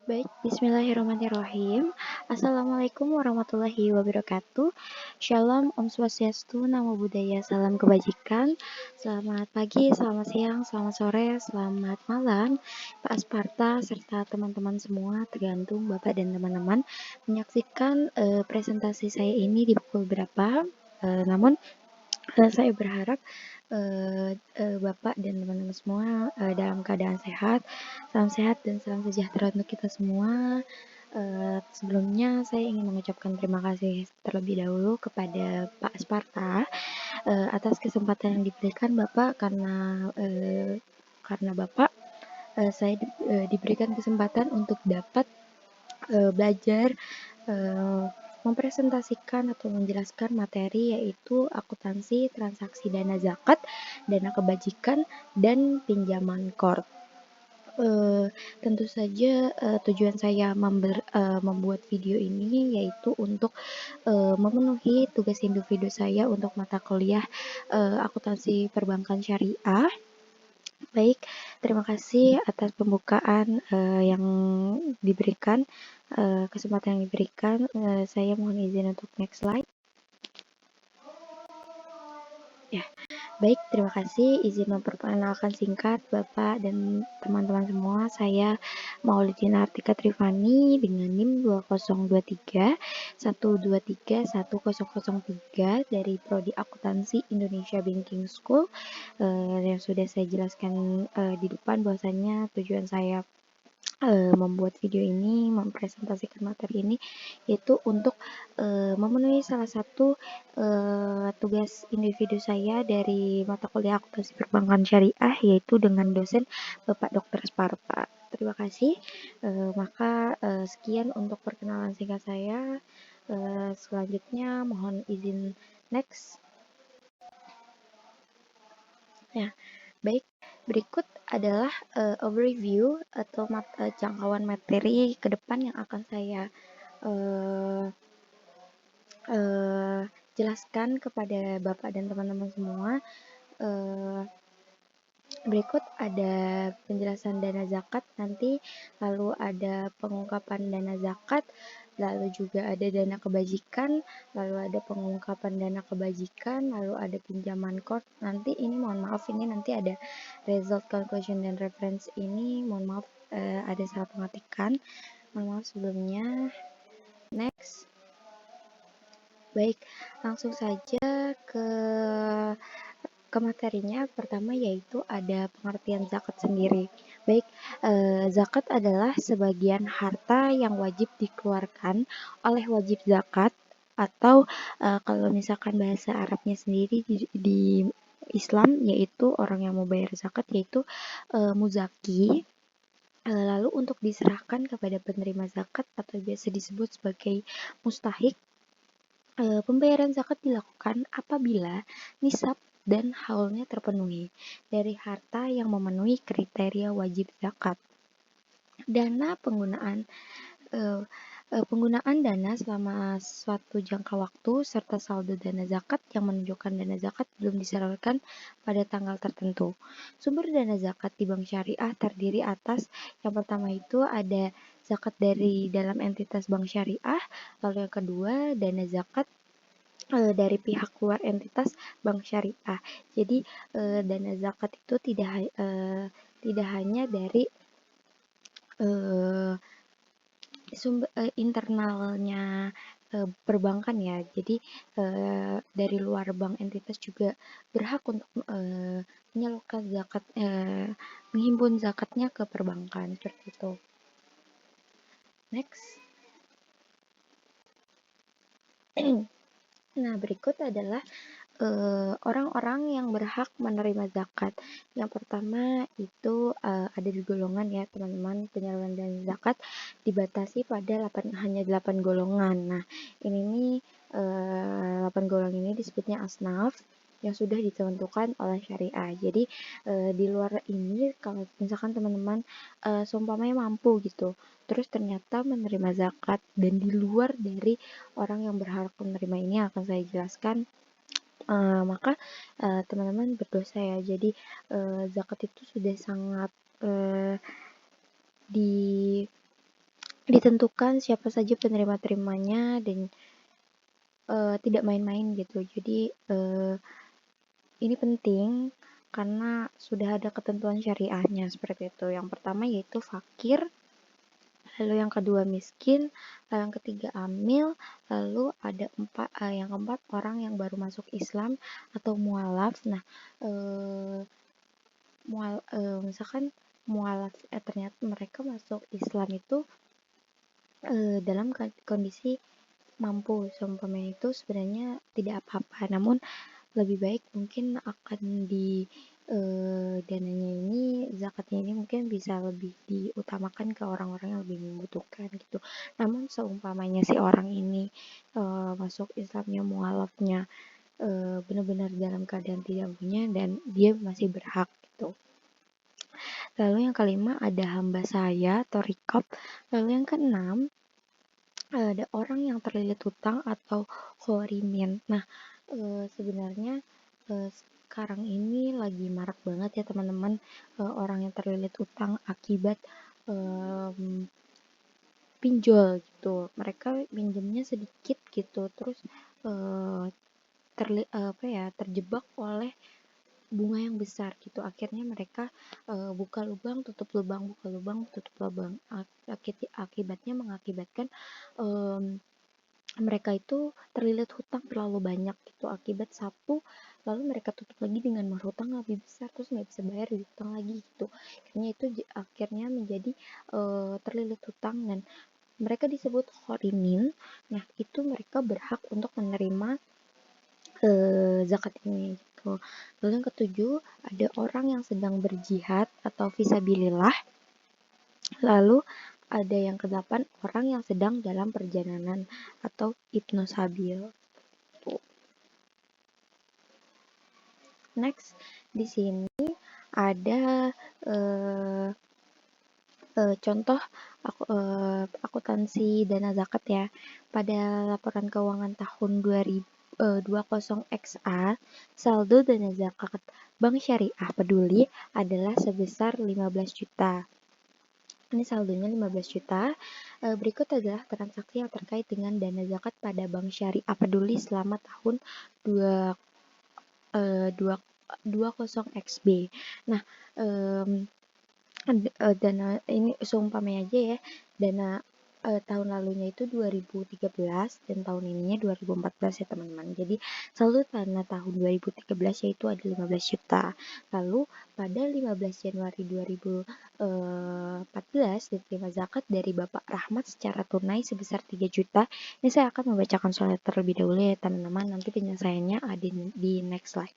Baik, bismillahirrahmanirrahim. Assalamualaikum warahmatullahi wabarakatuh. Shalom, Om Swastiastu, Namo Buddhaya, salam kebajikan. Selamat pagi, selamat siang, selamat sore, selamat malam, Pak Asparta, serta teman-teman semua, tergantung Bapak dan teman-teman, menyaksikan presentasi saya ini di pukul berapa. Namun, saya berharap Bapak dan teman-teman semua dalam keadaan sehat. Salam sehat dan salam sejahtera untuk kita semua. Sebelumnya saya ingin mengucapkan terima kasih terlebih dahulu kepada Pak Asparta atas kesempatan yang diberikan Bapak karena Bapak saya diberikan kesempatan untuk dapat belajar mempresentasikan atau menjelaskan materi yaitu akuntansi transaksi dana zakat, dana kebajikan, dan pinjaman kor. Tentu saja tujuan saya membuat video ini yaitu untuk memenuhi tugas individu saya untuk mata kuliah akuntansi perbankan syariah. Baik, terima kasih atas pembukaan yang diberikan, kesempatan yang diberikan. Saya mohon izin untuk next slide. Ya, baik, terima kasih. Izin memperkenalkan singkat Bapak dan teman-teman semua. Saya Maulidina Artika Trifani dengan NIM 2023 1231003 dari Prodi Akuntansi Indonesia Banking School. Yang sudah saya jelaskan di depan bahwasanya tujuan saya membuat video ini, mempresentasikan materi ini, yaitu untuk memenuhi salah satu tugas individu saya dari mata kuliah akuntansi perbankan syariah, yaitu dengan dosen Bapak Dr. Sparta. Terima kasih. Maka sekian untuk perkenalan singkat saya. Selanjutnya mohon izin next. Ya, baik. Berikut adalah overview atau jangkauan materi ke depan yang akan saya jelaskan kepada Bapak dan teman-teman semua. Berikut ada penjelasan dana zakat nanti, lalu ada pengungkapan dana zakat, lalu juga ada dana kebajikan, lalu ada pengungkapan dana kebajikan, lalu ada pinjaman kor. Nanti ini mohon maaf, ini nanti ada result conclusion dan reference ini, mohon maaf ada salah pengetikan, mohon maaf sebelumnya. Next. Baik, langsung saja ke materinya. Pertama yaitu ada pengertian zakat sendiri. Baik, zakat adalah sebagian harta yang wajib dikeluarkan oleh wajib zakat, atau kalau misalkan bahasa Arabnya sendiri di Islam yaitu orang yang mau bayar zakat yaitu muzaki. Lalu untuk diserahkan kepada penerima zakat atau biasa disebut sebagai mustahik. Pembayaran zakat dilakukan apabila nisab dan haulnya terpenuhi dari harta yang memenuhi kriteria wajib zakat. Dana penggunaan dana selama suatu jangka waktu serta saldo dana zakat yang menunjukkan dana zakat belum disalurkan pada tanggal tertentu. Sumber dana zakat di bank syariah terdiri atas yang pertama itu ada zakat dari dalam entitas bank syariah, lalu yang kedua dana zakat dari pihak luar entitas bank syariah. Jadi dana zakat itu tidak hanya dari sumber internalnya perbankan ya. Jadi dari luar bank entitas juga berhak untuk menyalurkan zakat, menghimpun zakatnya ke perbankan seperti itu. Next. Nah, berikut adalah orang-orang yang berhak menerima zakat. Yang pertama itu ada di golongan ya teman-teman, penyaluran dana zakat dibatasi pada hanya 8 golongan. Nah, ini nih 8 golongan ini disebutnya asnaf yang sudah ditentukan oleh syariah. Jadi di luar ini kalau misalkan teman-teman seumpamanya mampu gitu, terus ternyata menerima zakat dan di luar dari orang yang berhak menerima ini akan saya jelaskan, maka teman-teman berdosa ya. Jadi zakat itu sudah sangat ditentukan siapa saja penerima-terimanya dan tidak main-main gitu. Jadi ini penting karena sudah ada ketentuan syariahnya seperti itu. Yang pertama yaitu fakir, lalu yang kedua miskin, lalu yang ketiga amil, lalu ada yang keempat orang yang baru masuk Islam atau mualaf. Nah, misalkan mualaf ternyata mereka masuk Islam itu dalam kondisi mampu, seumpamanya itu sebenarnya tidak apa-apa, namun lebih baik mungkin akan di dananya ini, zakatnya ini mungkin bisa lebih diutamakan ke orang-orang yang lebih membutuhkan gitu. Namun seumpamanya si orang ini masuk Islamnya mualafnya benar-benar dalam keadaan tidak punya dan dia masih berhak gitu. Lalu yang kelima ada hamba saya atau rikab. Lalu yang keenam ada orang yang terlilit hutang atau khorimin. Nah, sebenarnya sekarang ini lagi marak banget ya teman-teman, orang yang terlilit hutang akibat pinjol gitu. Mereka pinjamnya sedikit gitu, terus terjebak oleh bunga yang besar gitu. Akhirnya mereka buka lubang, tutup lubang, buka lubang, tutup lubang. Akibatnya mengakibatkan mereka itu terlilit hutang terlalu banyak gitu. Akibat satu, lalu mereka tutup lagi dengan hutang lebih besar, terus nggak bisa bayar di hutang lagi gitu. Akhirnya menjadi terlilit hutang dan mereka disebut khorimin. Nah, itu mereka berhak untuk menerima zakat ini gitu. Lalu yang ketujuh, ada orang yang sedang berjihad atau fisabilillah. Lalu ada yang kedelapan, orang yang sedang dalam perjalanan atau ibnu sabil. Next, di sini ada contoh akuntansi dana zakat ya. Pada laporan keuangan tahun 2020XA, saldo dana zakat Bank Syariah Peduli adalah sebesar 15 juta. Ini saldonya 15 juta. Berikut adalah transaksi yang terkait dengan dana zakat pada Bank Syariah Peduli selama tahun 20XB. Nah, dana ini seumpamanya aja ya, dana tahun lalunya itu 2013 dan tahun ininya 2014 ya teman-teman. Jadi saldo dana tahun 2013 yaitu ada 15 juta. Lalu pada 15 Januari 2014 diterima zakat dari Bapak Rahmat secara tunai sebesar 3 juta. Ini saya akan membacakan soal terlebih dahulu ya teman-teman, nanti penyelesaiannya ada di next slide.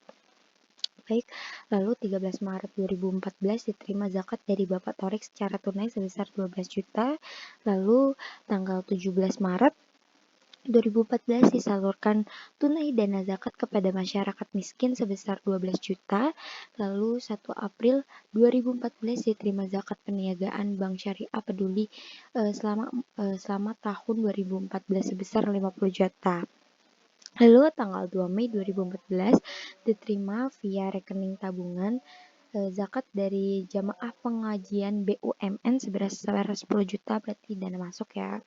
Baik, lalu 13 Maret 2014 diterima zakat dari Bapak Torik secara tunai sebesar 12 juta. Lalu tanggal 17 Maret 2014 disalurkan tunai dana zakat kepada masyarakat miskin sebesar 12 juta. Lalu 1 April 2014 diterima zakat peniagaan Bank Syariah Peduli selama tahun 2014 sebesar 50 juta. Lalu tanggal 2 Mei 2014 diterima via rekening tabungan zakat dari jamaah pengajian BUMN sebesar 10 juta, berarti dana masuk ya.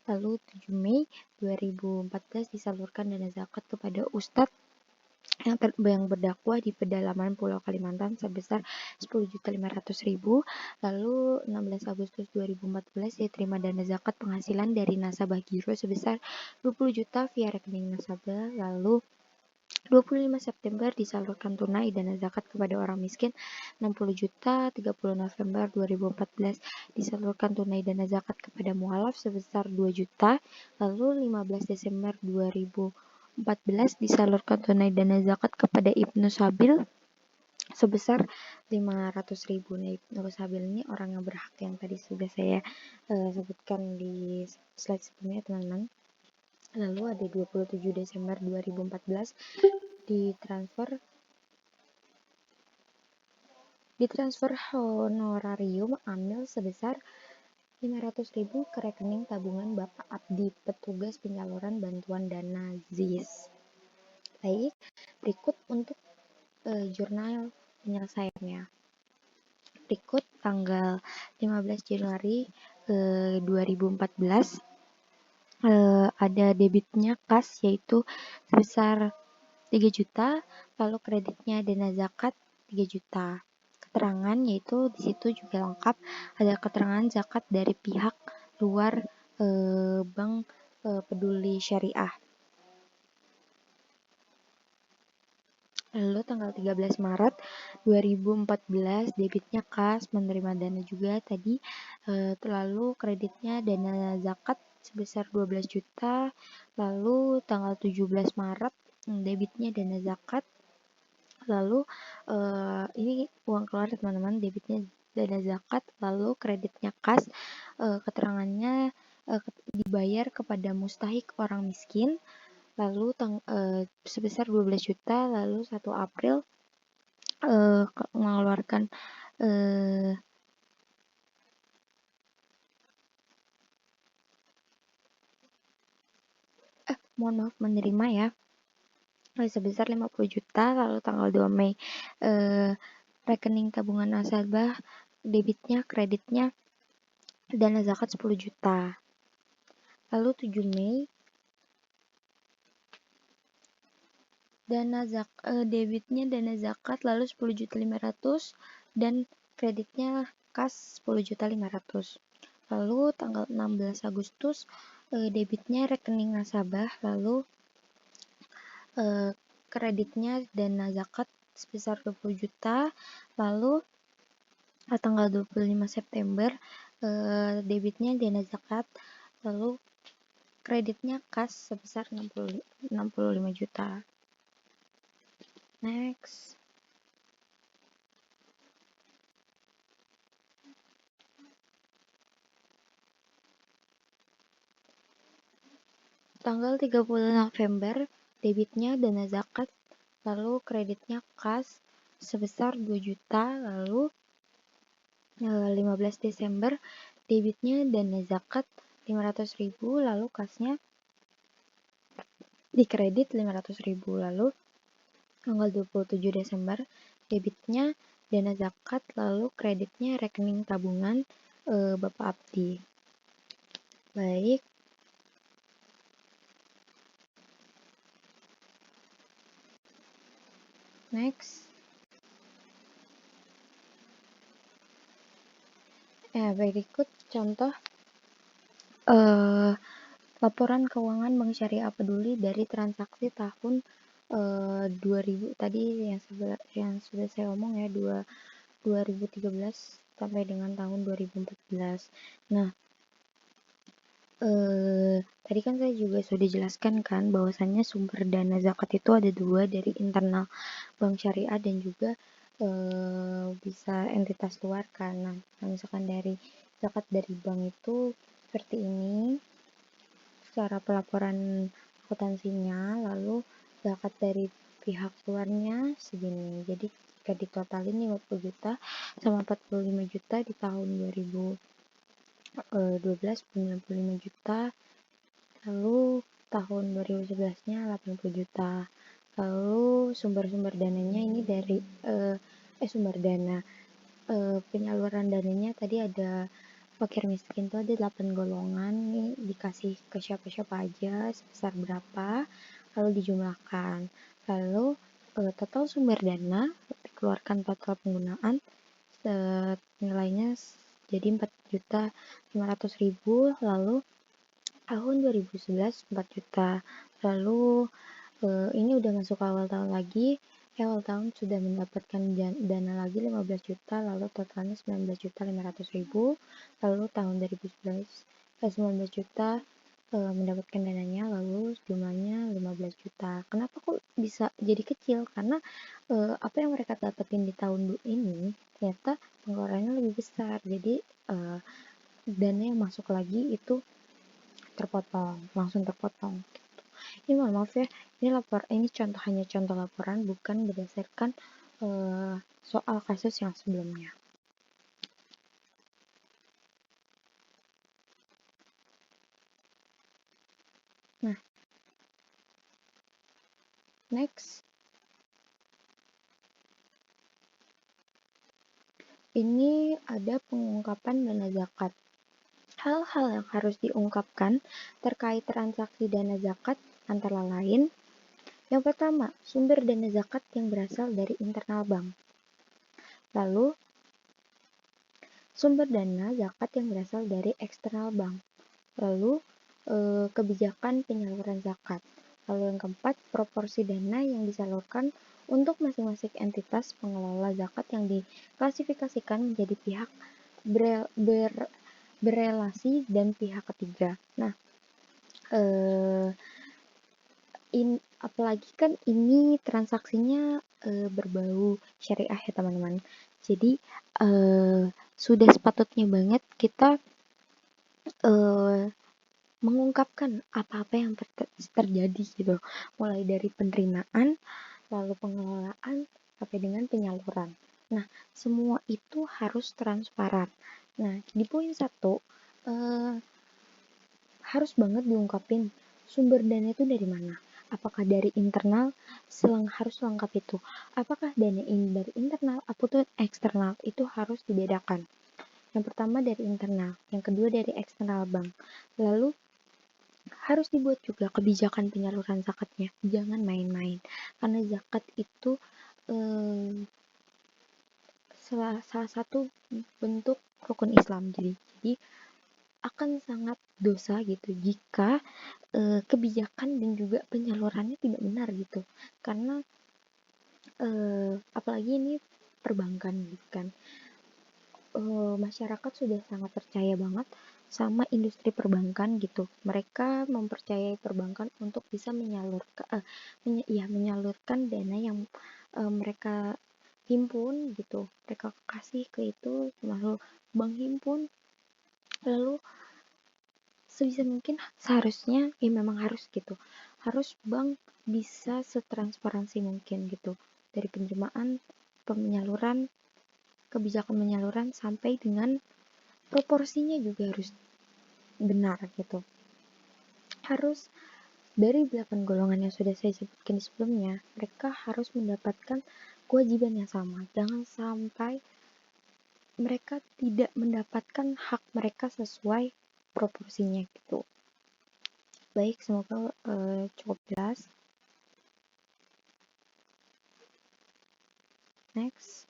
Lalu 7 Mei 2014 disalurkan dana zakat kepada Ustadz yang berdakwah di pedalaman Pulau Kalimantan sebesar 10.500.000. Lalu 16 Agustus 2014 diterima dana zakat penghasilan dari nasabah giro sebesar 20 juta via rekening nasabah. Lalu 25 September disalurkan tunai dana zakat kepada orang miskin 60 juta. 30 November 2014 disalurkan tunai dana zakat kepada mualaf sebesar 2 juta. Lalu 15 Desember 2014 disalurkan tunai dana zakat kepada Ibnu Sabil sebesar 500.000. Nah, Ibnu Sabil ini orang yang berhak yang tadi sudah saya sebutkan di slide sebelumnya teman-teman. Lalu ada 27 Desember 2014 ditransfer honorarium amil sebesar 500.000 ke rekening tabungan Bapak Abdi, petugas penyaluran bantuan dana ZIS. Baik, berikut untuk jurnal penyelesaiannya. Berikut tanggal 15 Januari 2014 ada debitnya kas yaitu sebesar 3 juta, lalu kreditnya dana zakat 3 juta. Keterangan yaitu di situ juga lengkap, ada keterangan zakat dari pihak luar Bank Peduli Syariah. Lalu tanggal 13 Maret 2014 debitnya kas, menerima dana juga tadi, lalu kreditnya dana zakat sebesar 12 juta, lalu tanggal 17 Maret debitnya dana zakat, lalu ini uang keluar teman-teman, debitnya dana zakat, lalu kreditnya kas, keterangannya dibayar kepada mustahik orang miskin, lalu sebesar 12 juta, lalu 1 April mengeluarkan mohon maaf, menerima ya, sebesar 50 juta, lalu tanggal 2 Mei rekening tabungan nasabah debitnya kreditnya dana zakat 10 juta. Lalu 7 Mei debitnya dana zakat lalu 10.500.000 dan kreditnya kas 10.500.000. Lalu tanggal 16 Agustus debitnya rekening nasabah, lalu kreditnya dana zakat sebesar 20 juta, lalu tanggal 25 September debitnya dana zakat, lalu kreditnya kas sebesar 65 juta. Next. Tanggal 30 November debitnya dana zakat, lalu kreditnya kas sebesar 2 juta, lalu 15 Desember debitnya dana zakat 500.000, lalu kasnya dikredit 500.000, lalu tanggal 27 Desember debitnya dana zakat, lalu kreditnya rekening tabungan Bapak Abdi. Baik. Next. Berikut contoh laporan keuangan Bank Syariah Peduli dari transaksi tahun 2000 tadi yang sudah saya omong ya, 2013 sampai dengan tahun 2014. Nah, tadi kan saya juga sudah jelaskan kan bahwasannya sumber dana zakat itu ada 2, dari internal Bank Syariah dan juga bisa entitas luar kan. Nah, misalkan dari zakat dari bank itu seperti ini secara pelaporan akuntansinya, lalu zakat dari pihak luarnya segini. Jadi jika ditotalin 50 juta sama 45 juta di tahun 2012 95 juta, lalu tahun 2011-nya 80 juta. Lalu sumber-sumber dananya ini dari sumber dana penyaluran dananya tadi ada fakir miskin tuh ada 8 golongan nih, dikasih ke siapa-siapa aja sebesar berapa, lalu dijumlahkan, lalu total sumber dana dikeluarkan total penggunaan nilainya jadi 4.500.000, lalu tahun 2011 4 juta, lalu ini udah masuk awal tahun lagi, awal tahun sudah mendapatkan dana lagi 15 juta, lalu totalnya 19.500.000, lalu tahun 2011 19 juta mendapatkan dananya, lalu jumlahnya 15 juta. Kenapa kok bisa jadi kecil? Karena apa yang mereka dapetin di tahun ini ternyata pengeluarannya lebih besar, jadi dana yang masuk lagi itu langsung terpotong. Ini mohon maaf ya, ini hanya contoh laporan, bukan berdasarkan soal kasus yang sebelumnya. Nah, next. Ini ada pengungkapan dana zakat. Hal-hal yang harus diungkapkan terkait transaksi dana zakat antara lain, yang pertama, sumber dana zakat yang berasal dari internal bank. Lalu, sumber dana zakat yang berasal dari eksternal bank. Lalu, kebijakan penyaluran zakat. Lalu yang keempat, proporsi dana yang disalurkan untuk masing-masing entitas pengelola zakat yang diklasifikasikan menjadi pihak berelasi dan pihak ketiga. Nah, apalagi kan ini transaksinya berbau syariah ya teman-teman. Jadi sudah sepatutnya banget kita mengungkapkan apa-apa yang terjadi gitu, mulai dari penerimaan, lalu pengelolaan, sampai dengan penyaluran. Nah, semua itu harus transparan. Nah, di poin 1 harus banget diungkapin sumber dana itu dari mana. Apakah dari internal? Harus lengkap itu. Apakah dana ini dari internal atau eksternal? Itu harus dibedakan. Yang pertama dari internal, yang kedua dari eksternal bank. Lalu harus dibuat juga kebijakan penyaluran zakatnya. Jangan main-main. Karena zakat itu salah satu bentuk rukun Islam. Jadi akan sangat dosa gitu jika kebijakan dan juga penyalurannya tidak benar gitu. Karena apalagi ini perbankan gitu kan. Masyarakat sudah sangat percaya banget sama industri perbankan gitu. Mereka mempercayai perbankan untuk bisa menyalurkan dana yang mereka himpun gitu. Mereka kasih ke itu, lalu bank himpun, lalu sebisa mungkin seharusnya memang harus gitu. Harus bank bisa setransparansi mungkin gitu. Dari penerimaan, penyaluran, kebijakan penyaluran sampai dengan proporsinya juga harus benar gitu. Harus dari 8 golongan yang sudah saya sebutkan sebelumnya, mereka harus mendapatkan kewajiban yang sama. Jangan sampai mereka tidak mendapatkan hak mereka sesuai proporsinya gitu. Baik, semoga cukup jelas. Next.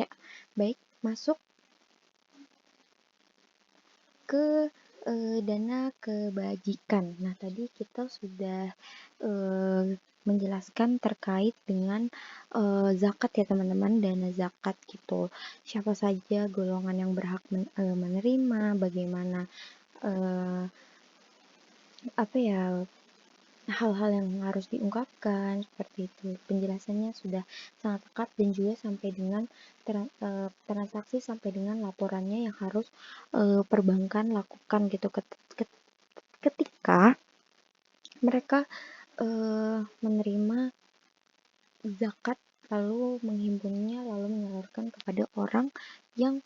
Ya, baik, masuk ke dana kebajikan. Nah, tadi kita sudah menjelaskan terkait dengan zakat ya teman-teman, dana zakat gitu. Siapa saja golongan yang berhak menerima, bagaimana hal-hal yang harus diungkapkan seperti itu. Penjelasannya sudah sangat lengkap dan juga sampai dengan transaksi sampai dengan laporannya yang harus perbankan lakukan gitu ketika mereka menerima zakat lalu menghimpunnya lalu menyalurkan kepada orang yang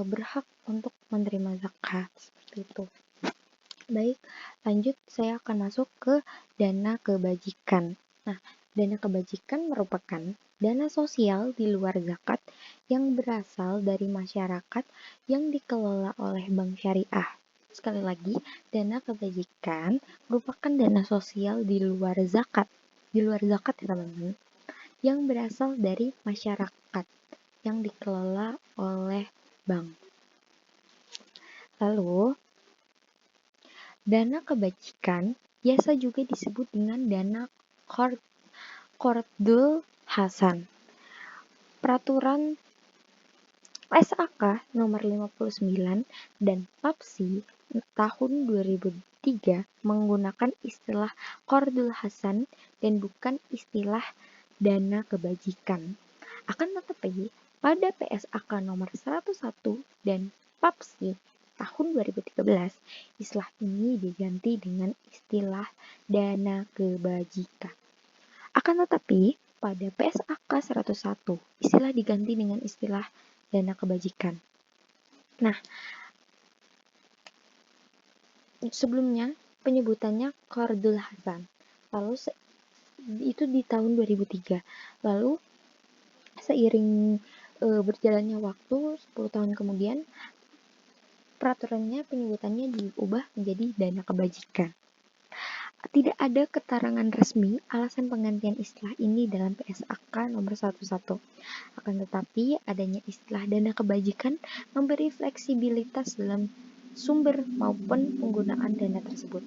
berhak untuk menerima zakat seperti itu. Baik, lanjut saya akan masuk ke dana kebajikan. Nah, dana kebajikan merupakan dana sosial di luar zakat yang berasal dari masyarakat yang dikelola oleh bank syariah. Sekali lagi, dana kebajikan merupakan dana sosial di luar zakat. Di luar zakat ya teman-teman. Yang berasal dari masyarakat yang dikelola oleh bank. Lalu, dana kebajikan biasa juga disebut dengan dana Qardul Hasan. Peraturan SAK nomor 59 dan PAPSI tahun 2003 menggunakan istilah Qardul Hasan dan bukan istilah dana kebajikan. Akan tetapi, pada PSAK nomor 101 dan PAPSI tahun 2013, istilah ini diganti dengan istilah dana kebajikan. Akan tetapi, pada PSAK 101, istilah diganti dengan istilah dana kebajikan. Nah, sebelumnya penyebutannya Qardul Hasan. Lalu itu di tahun 2003. Lalu seiring berjalannya waktu 10 tahun kemudian peraturannya penyebutannya diubah menjadi dana kebajikan. Tidak ada keterangan resmi alasan penggantian istilah ini dalam PSAK nomor 11. Akan tetapi, adanya istilah dana kebajikan memberi fleksibilitas dalam sumber maupun penggunaan dana tersebut.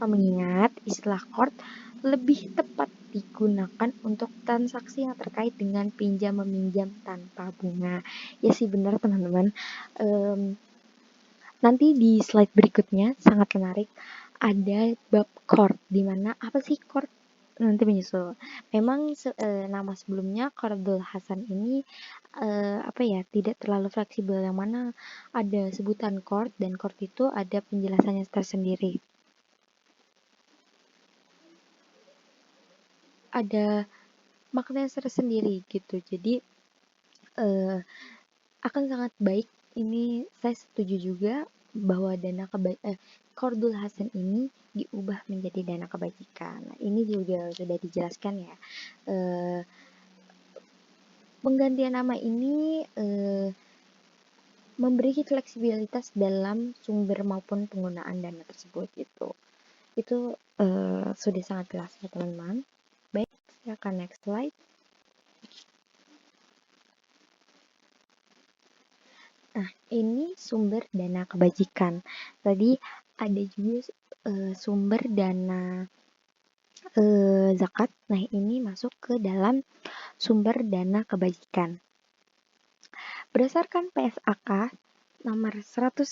Mengingat istilah qard lebih tepat digunakan untuk transaksi yang terkait dengan pinjam-meminjam tanpa bunga. Ya sih benar teman-teman. Nanti di slide berikutnya sangat menarik ada bab qard, di mana apa sih qard nanti menyusul. Memang nama sebelumnya Qardul Hasan ini tidak terlalu fleksibel, yang mana ada sebutan qard dan qard itu ada penjelasannya tersendiri. Ada maknanya tersendiri gitu. Jadi akan sangat baik, ini saya setuju juga bahwa Qardul Hasan ini diubah menjadi dana kebajikan. Nah, ini juga sudah dijelaskan ya. Penggantian nama ini memberi fleksibilitas dalam sumber maupun penggunaan dana tersebut gitu. Itu sudah sangat jelas ya teman-teman. Baik, silakan next slide. Nah, ini sumber dana kebajikan. Tadi ada juga sumber dana zakat. Nah, ini masuk ke dalam sumber dana kebajikan. Berdasarkan PSAK nomor 101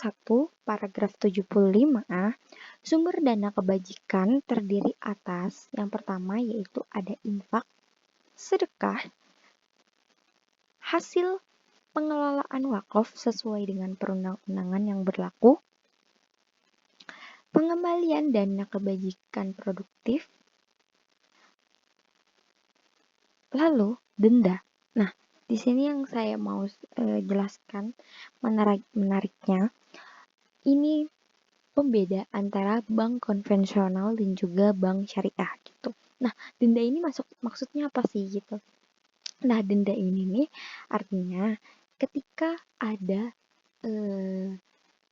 paragraf 75A, sumber dana kebajikan terdiri atas yang pertama yaitu ada infak, sedekah, hasil pengelolaan wakaf sesuai dengan perundang-undangan yang berlaku, pengembalian dana kebajikan produktif, lalu denda. Nah, di sini yang saya mau jelaskan menariknya, ini pembeda antara bank konvensional dan juga bank syariah gitu. Nah, denda ini maksudnya apa sih gitu? Nah, denda ini nih artinya ketika ada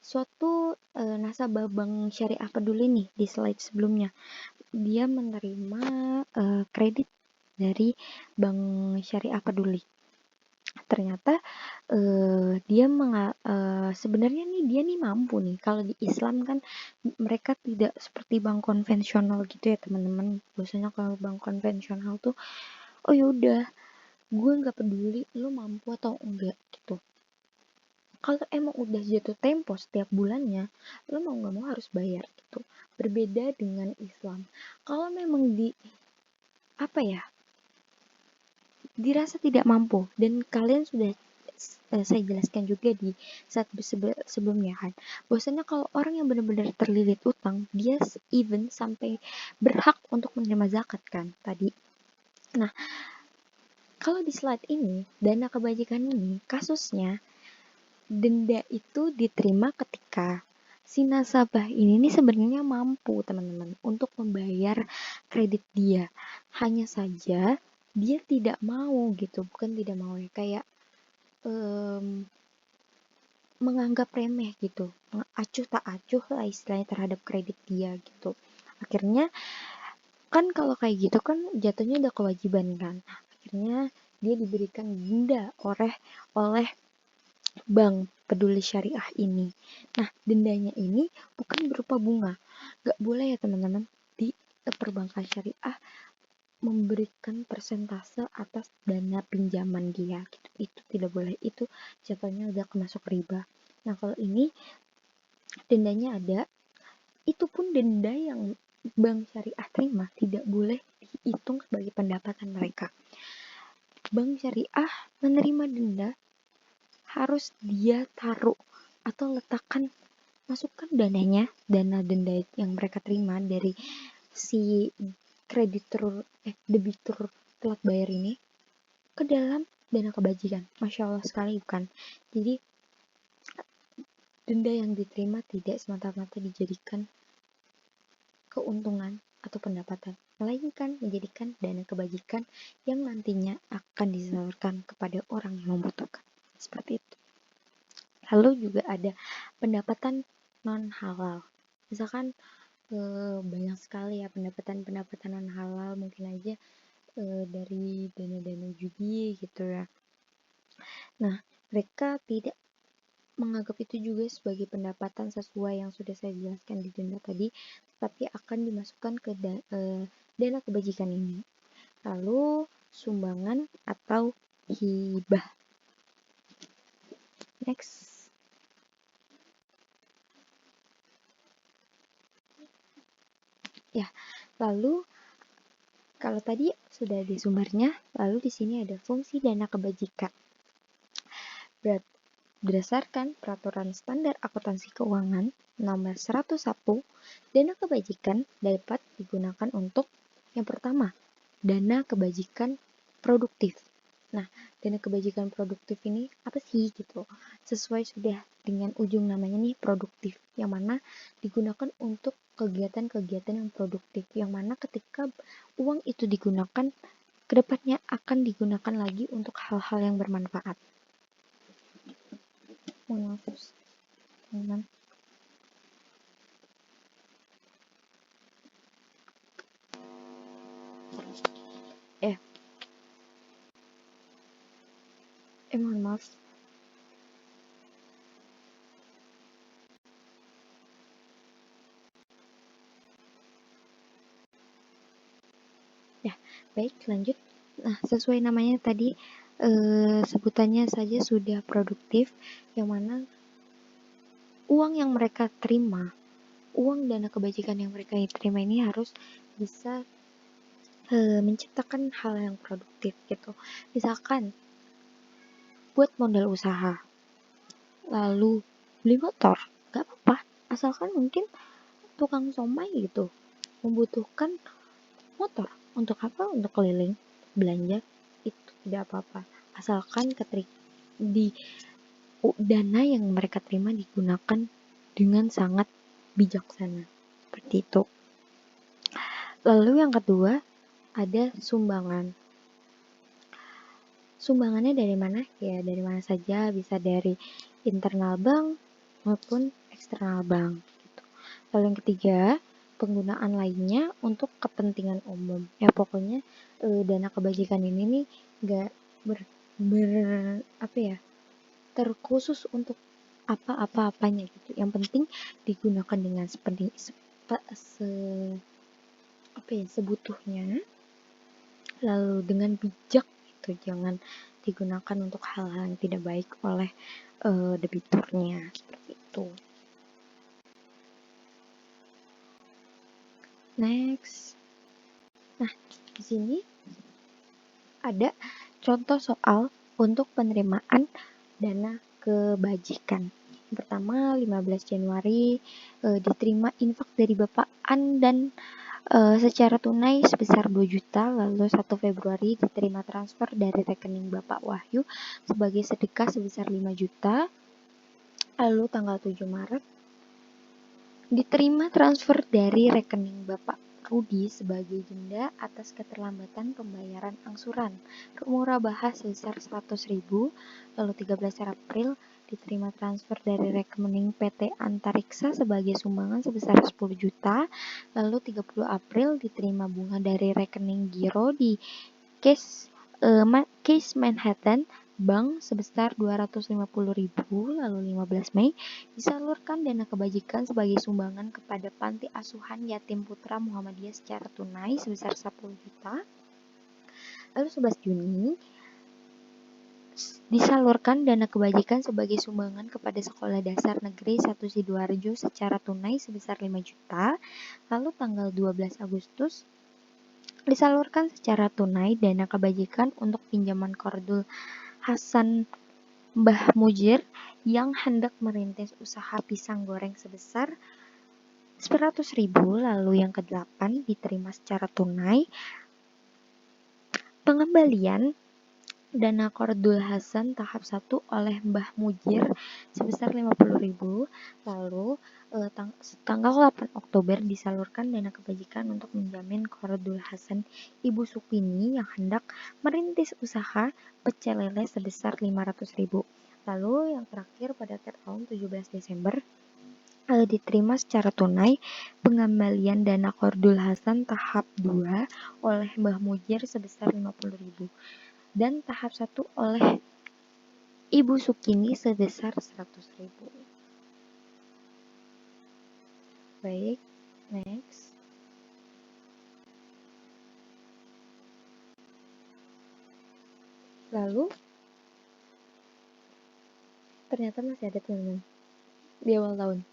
suatu nasabah bank syariah peduli nih di slide sebelumnya, dia menerima kredit dari bank syariah peduli. Ternyata dia sebenarnya nih dia nih mampu nih. Kalau di Islam kan mereka tidak seperti bank konvensional gitu ya teman-teman. Biasanya kalau bank konvensional tuh oh yaudah gue nggak peduli lu mampu atau enggak gitu. Kalau emang udah jatuh tempo setiap bulannya, lu mau nggak mau harus bayar gitu. Berbeda dengan Islam. Kalau memang dirasa tidak mampu dan kalian sudah saya jelaskan juga di saat sebelumnya kan, bahwasanya kalau orang yang benar-benar terlilit utang, dia even sampai berhak untuk menerima zakat kan tadi. Nah, kalau di slide ini, dana kebajikan ini, kasusnya, denda itu diterima ketika si nasabah ini nih sebenarnya mampu, teman-teman, untuk membayar kredit dia. Hanya saja, dia tidak mau gitu, bukan tidak mau ya, kayak menganggap remeh gitu, acuh tak acuh lah istilahnya terhadap kredit dia gitu. Akhirnya, kan kalau kayak gitu kan jatuhnya udah kewajiban kan. Akhirnya dia diberikan denda oleh bank peduli syariah ini. Nah, dendanya ini bukan berupa bunga. Gak boleh ya teman-teman, di perbankan syariah memberikan persentase atas dana pinjaman dia gitu. Itu tidak boleh, itu jatuhnya udah masuk riba. Nah, kalau ini dendanya ada, itu pun denda yang bank syariah terima tidak boleh dihitung sebagai pendapatan mereka. Bank syariah menerima denda harus dia taruh atau letakkan, masukkan dana denda yang mereka terima dari si debitur telat bayar ini ke dalam dana kebajikan. Masya Allah sekali bukan? Jadi denda yang diterima tidak semata-mata dijadikan keuntungan atau pendapatan, melainkan menjadikan dana kebajikan yang nantinya akan disalurkan kepada orang yang membutuhkan. Seperti itu. Lalu juga ada pendapatan non halal. Misalkan banyak sekali ya pendapatan non halal, mungkin aja dari dana-dana judi gitu ya. Nah, mereka tidak menganggap itu juga sebagai pendapatan sesuai yang sudah saya jelaskan di denda tadi, tapi akan dimasukkan ke dana kebajikan ini. Lalu sumbangan atau hibah. Next. Ya, lalu kalau tadi sudah ada sumbernya, lalu di sini ada fungsi dana kebajikan. Berdasarkan Peraturan Standar Akuntansi Keuangan Nomor 101, dana kebajikan dapat digunakan untuk yang pertama, dana kebajikan produktif. Nah, dana kebajikan produktif ini apa sih gitu? Sesuai sudah dengan ujung namanya nih, produktif, yang mana digunakan untuk kegiatan-kegiatan yang produktif, yang mana ketika uang itu digunakan, kedepannya akan digunakan lagi untuk hal-hal yang bermanfaat. Mohon maaf, teman-teman. Mohon maaf. Ya, baik, lanjut. Nah, sesuai namanya tadi, sebutannya saja sudah produktif, yang mana uang yang mereka terima, uang dana kebajikan yang mereka terima ini harus bisa menciptakan hal yang produktif gitu. Misalkan buat modal usaha, lalu beli motor, gak apa-apa, asalkan mungkin tukang somai gitu membutuhkan motor untuk apa? Untuk keliling belanja, itu tidak apa-apa, asalkan di dana yang mereka terima digunakan dengan sangat bijaksana, seperti itu. Lalu yang kedua ada sumbangan. Sumbangannya dari mana? Ya dari mana saja, bisa dari internal bank maupun eksternal bank gitu. Lalu yang ketiga, penggunaan lainnya untuk kepentingan umum. Ya pokoknya dana kebajikan ini nih gak terkhusus untuk apa-apanya gitu. Yang penting digunakan dengan sebutuhnya, lalu dengan bijak gitu, jangan digunakan untuk hal-hal yang tidak baik oleh debiturnya, seperti itu. Next. Nah, di sini ada contoh soal untuk penerimaan dana kebajikan. Yang pertama, 15 Januari diterima infak dari Bapak An dan secara tunai sebesar 2 juta, lalu 1 Februari diterima transfer dari rekening Bapak Wahyu sebagai sedekah sebesar 5 juta, lalu tanggal 7 Maret diterima transfer dari rekening Bapak Rudi sebagai denda atas keterlambatan pembayaran angsuran murabahah sebesar 100.000, lalu 13 April diterima transfer dari rekening PT Antariksa sebagai sumbangan sebesar 10 juta, lalu 30 April diterima bunga dari rekening giro di Case Manhattan Bank sebesar 250.000, lalu 15 Mei disalurkan dana kebajikan sebagai sumbangan kepada Panti Asuhan Yatim Putra Muhammadiyah secara tunai sebesar 10 juta. Lalu 11 Juni disalurkan dana kebajikan sebagai sumbangan kepada Sekolah Dasar Negeri 1 Sidoarjo secara tunai sebesar 5 juta. Lalu tanggal 12 Agustus disalurkan secara tunai dana kebajikan untuk pinjaman Kordul Hasan Mbah Mujir yang hendak merintis usaha pisang goreng sebesar 100.000, lalu yang ke-8 diterima secara tunai pengembalian dana Qardul Hasan tahap 1 oleh Mbah Mujir sebesar 50.000. Lalu tanggal 8 Oktober disalurkan dana kebajikan untuk menjamin Qardul Hasan Ibu Sukini yang hendak merintis usaha pecel lele sebesar 500.000. Lalu yang terakhir pada tahun 17 Desember diterima secara tunai pengembalian dana Qardul Hasan tahap 2 oleh Mbah Mujir sebesar 50.000 dan tahap 1 oleh Ibu Sukini sebesar 100.000. Baik, next. Lalu ternyata masih ada teman-teman di awal tahun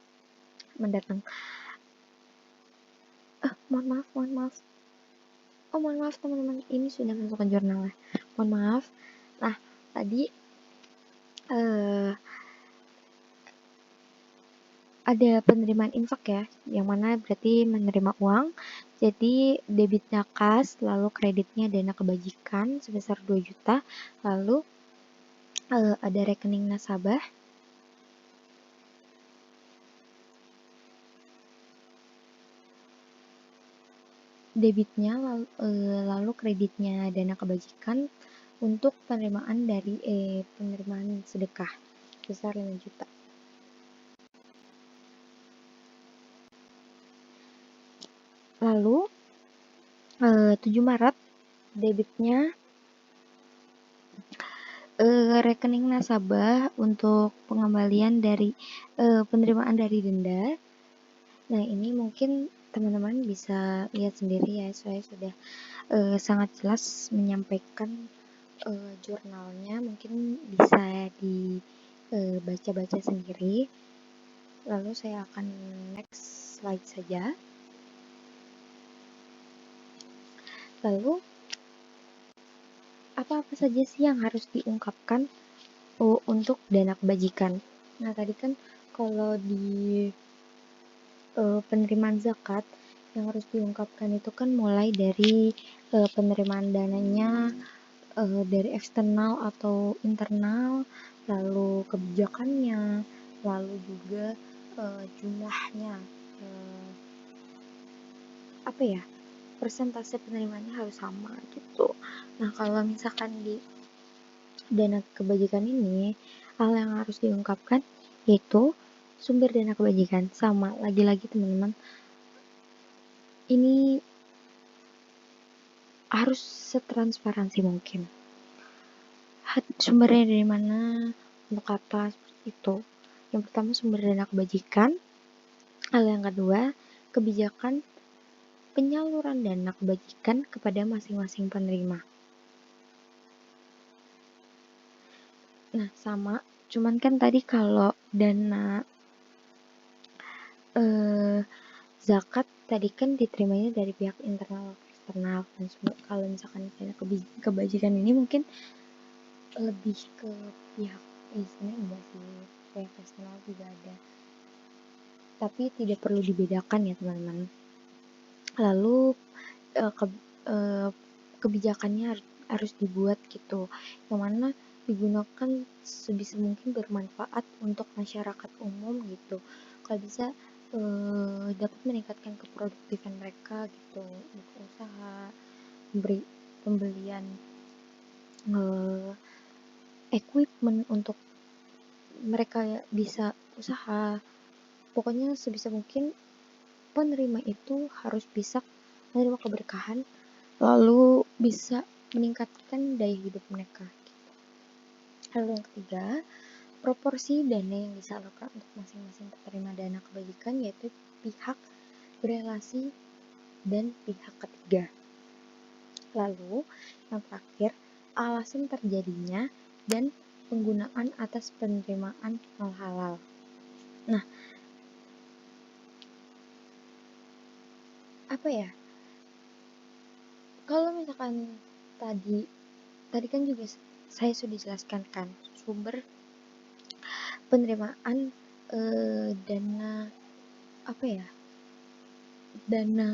mendatang. Mohon maaf. Mohon maaf teman-teman, ini sudah masuk ke jurnalnya. Mohon maaf. Nah, tadi ada penerimaan infak ya, yang mana berarti menerima uang. Jadi debitnya kas, lalu kreditnya dana kebajikan sebesar 2 juta, lalu ada rekening nasabah, debitnya lalu kreditnya dana kebajikan untuk penerimaan dari penerimaan sedekah sebesar 5 juta. Lalu 7 Maret debitnya rekening nasabah untuk pengembalian dari penerimaan dari denda. Nah, ini mungkin teman-teman bisa lihat sendiri ya, saya sudah sangat jelas menyampaikan jurnalnya, mungkin bisa dibaca-baca sendiri. Lalu saya akan next slide saja. Lalu apa-apa saja sih yang harus diungkapkan untuk dana kebajikan? Nah, tadi kan kalau di penerimaan zakat yang harus diungkapkan itu kan mulai dari penerimaan dananya dari eksternal atau internal, lalu kebijakannya, lalu juga jumlahnya, persentase penerimaannya harus sama gitu. Nah, kalau misalkan di dana kebajikan ini, hal yang harus diungkapkan yaitu sumber dana kebajikan. Sama, lagi-lagi teman-teman, ini harus setransparansi mungkin. Sumbernya dari mana, untuk apa, itu. Yang pertama sumber dana kebajikan. Hal yang kedua, kebijakan penyaluran dana kebajikan kepada masing-masing penerima. Nah, sama, cuman kan tadi kalau dana zakat tadi kan diterimanya dari pihak internal atau eksternal. Dan kalau misalkan dana kebajikan ini mungkin lebih ke pihak sebenarnya enggak sih, pihak eksternal juga ada, tapi tidak perlu dibedakan ya teman-teman. Lalu kebijakannya harus dibuat gitu, yang mana digunakan sebisa mungkin bermanfaat untuk masyarakat umum gitu. Kalau bisa dapat meningkatkan keproduktifan mereka gitu, untuk usaha, pembelian equipment untuk mereka bisa usaha. Pokoknya sebisa mungkin penerima itu harus bisa menerima keberkahan, lalu bisa meningkatkan daya hidup mereka. Lalu yang ketiga, proporsi dana yang disalurkan untuk masing-masing penerima dana kebajikan yaitu pihak berelasi dan pihak ketiga. Lalu yang terakhir, alasan terjadinya dan penggunaan atas penerimaan halal. Nah, kalau misalkan tadi kan juga saya sudah jelaskan kan sumber penerimaan dana dana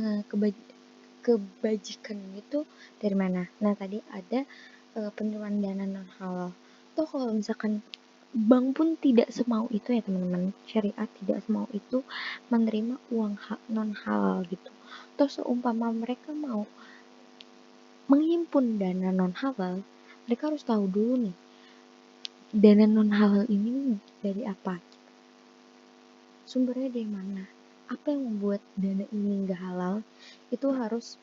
kebajikan itu dari mana. Nah, tadi ada penerimaan dana non halal. Toh kalau misalkan bank pun tidak semau itu ya teman-teman, syariat tidak semau itu menerima uang non halal gitu. Toh seumpama mereka mau menghimpun dana non halal, mereka harus tahu dulu nih, dana non halal ini dari apa, sumbernya dari mana, apa yang membuat dana ini nggak halal, itu harus